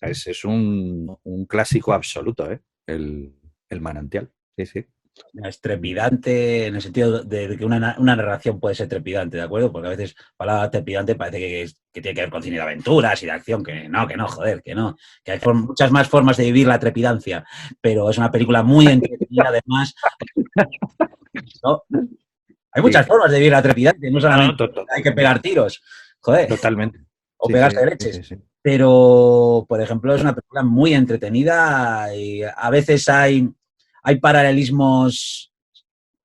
Es un clásico absoluto, ¿eh? El manantial. Sí, sí. Es trepidante en el sentido de que una narración puede ser trepidante, ¿de acuerdo? Porque a veces palabra trepidante parece que tiene que ver con cine de aventuras y de acción, que no, joder, que no. Que hay muchas más formas de vivir la trepidancia, pero es una película muy entretenida, además, ¿no? Hay Sí. muchas formas de vivir la trepidancia, no No, solamente hay que pegar tiros, joder, totalmente. o Sí, sí, pegarse de sí, leches. sí, sí. Pero, por ejemplo, es una película muy entretenida y a veces hay paralelismos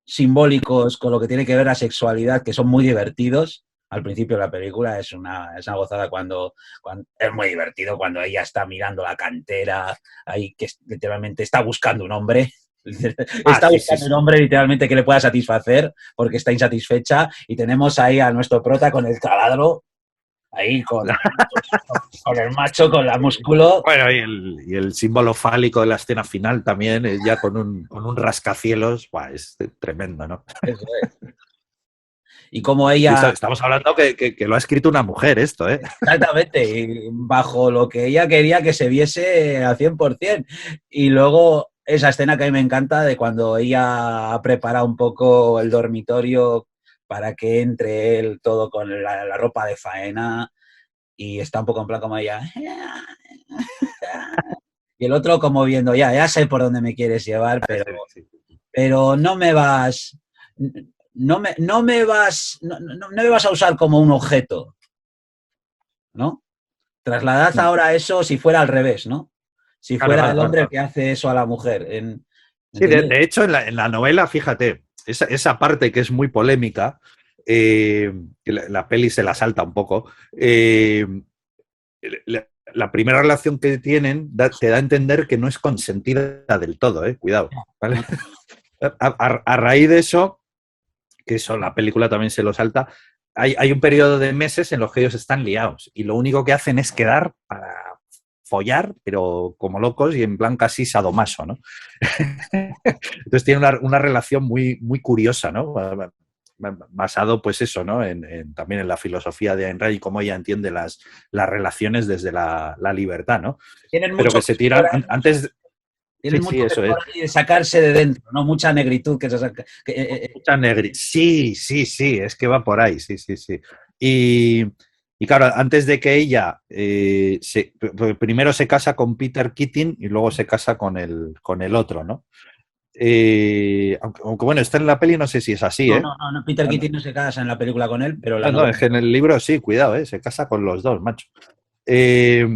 simbólicos con lo que tiene que ver la sexualidad que son muy divertidos. Al principio de la película es una gozada cuando es muy divertido cuando ella está mirando la cantera, ahí que literalmente está buscando un hombre. Ah, Está sí, sí, buscando un sí. hombre literalmente que le pueda satisfacer porque está insatisfecha y tenemos ahí a nuestro prota con el taladro, ahí con el macho, con la músculo. Bueno, y el símbolo fálico de la escena final también, ya con un rascacielos, buah, es tremendo, ¿no? Eso es. Y como Y ella, estamos hablando que lo ha escrito una mujer esto, ¿eh? exactamente, y bajo lo que ella quería que se viese al 100%. Y luego esa escena que a mí me encanta de cuando ella ha preparado un poco el dormitorio para que entre él todo con la ropa de faena y está un poco en plan como ella. Y el otro como viendo, ya sé por dónde me quieres llevar, Sí, sí. pero no me vas a usar como un objeto, ¿no? Trasladad ahora eso si fuera al revés, ¿no? Si Claro, fuera claro, el claro, hombre el claro. que hace eso a la mujer. Sí, de, ¿Entiendes? de hecho, en la novela, fíjate, esa parte que es muy polémica, que la peli se la salta un poco, la primera relación que tienen te da a entender que no es consentida del todo, cuidado. ¿Vale? No, A raíz de eso, que eso la película también se lo salta, hay un periodo de meses en los que ellos están liados y lo único que hacen es quedar para follar, pero como locos y en plan casi sadomaso, ¿no? Entonces tiene una relación muy, muy curiosa, ¿no? Basado, pues eso, ¿no? También en la filosofía de Ayn Rand y cómo ella entiende las relaciones desde la libertad, ¿no? tienen Pero mucho que que se tiran explorar, antes. Sí, tienen sí, mucho que eso es. explorar y de sacarse de dentro, ¿no? Mucha negritud que se saca. Mucha negri. Sí, sí, sí, es que va por ahí, sí, sí, sí. Y claro, antes de que ella primero se casa con Peter Keating y luego se casa con el otro, ¿no? Aunque bueno, está en la peli, no sé si es así, No, ¿eh? no, no, no, Peter Ah, no, Keating no se casa en la película con él, pero la no, novela. es que en el libro sí, cuidado, se casa con los dos, macho. Eh,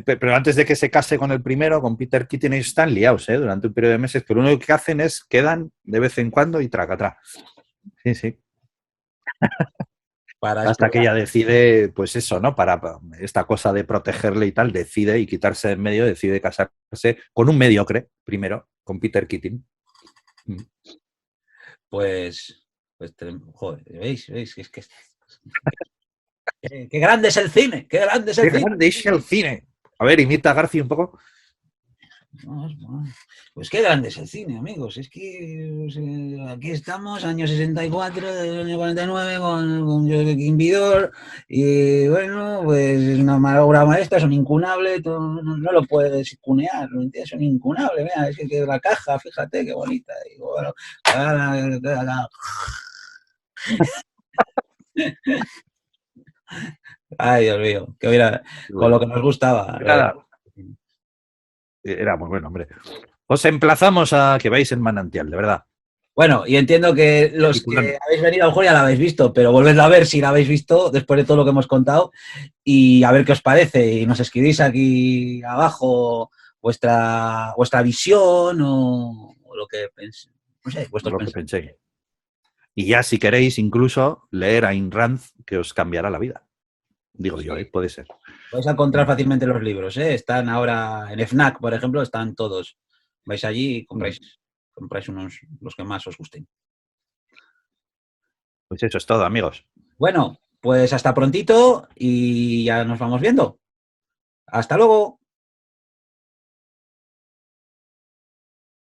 pero antes de que se case con el primero, con Peter Keating, ellos están liados, durante un periodo de meses, que lo único que hacen es quedan de vez en cuando y traca atrás. Sí, sí. Para Hasta que explorar. ella decide, pues eso, ¿no? Para esta cosa de protegerle y tal, decide y quitarse de en medio, decide casarse con un mediocre, primero, con Peter Keating. Pues, joder, ¿veis? Qué grande es el cine, qué grande es el ¡Qué cine. grande es el cine! A ver, imita a García un poco. Pues qué grande es el cine, amigos. Es que aquí estamos, año 64, año 49, con Joaquín Vidor. Y bueno, pues es una obra maestra, es un incunable. No lo puedes cunear, ¿no entiendes? Es un incunable. Mira, es que la caja, fíjate qué bonita. Y bueno, ay, Dios mío, que mira, con lo que nos gustaba. Nada, era muy bueno, hombre. Os emplazamos a que veáis el manantial, de verdad. Bueno, y entiendo que los que Peliculón. habéis venido a lo mejor ya la habéis visto, pero volvedla a ver si la habéis visto después de todo lo que hemos contado y a ver qué os parece. Y nos escribís aquí abajo vuestra visión o lo que penséis, no sé, vuestros Lo que pensamientos. pensé. Y ya si queréis incluso leer a Ayn Rand, que os cambiará la vida. Digo yo, Sí, puede ser. vais a encontrar fácilmente los libros, ¿eh? Están ahora en FNAC, por ejemplo, están todos. Vais allí y compráis unos, los que más os gusten. Pues eso es todo, amigos. Bueno, pues hasta prontito y ya nos vamos viendo. Hasta luego.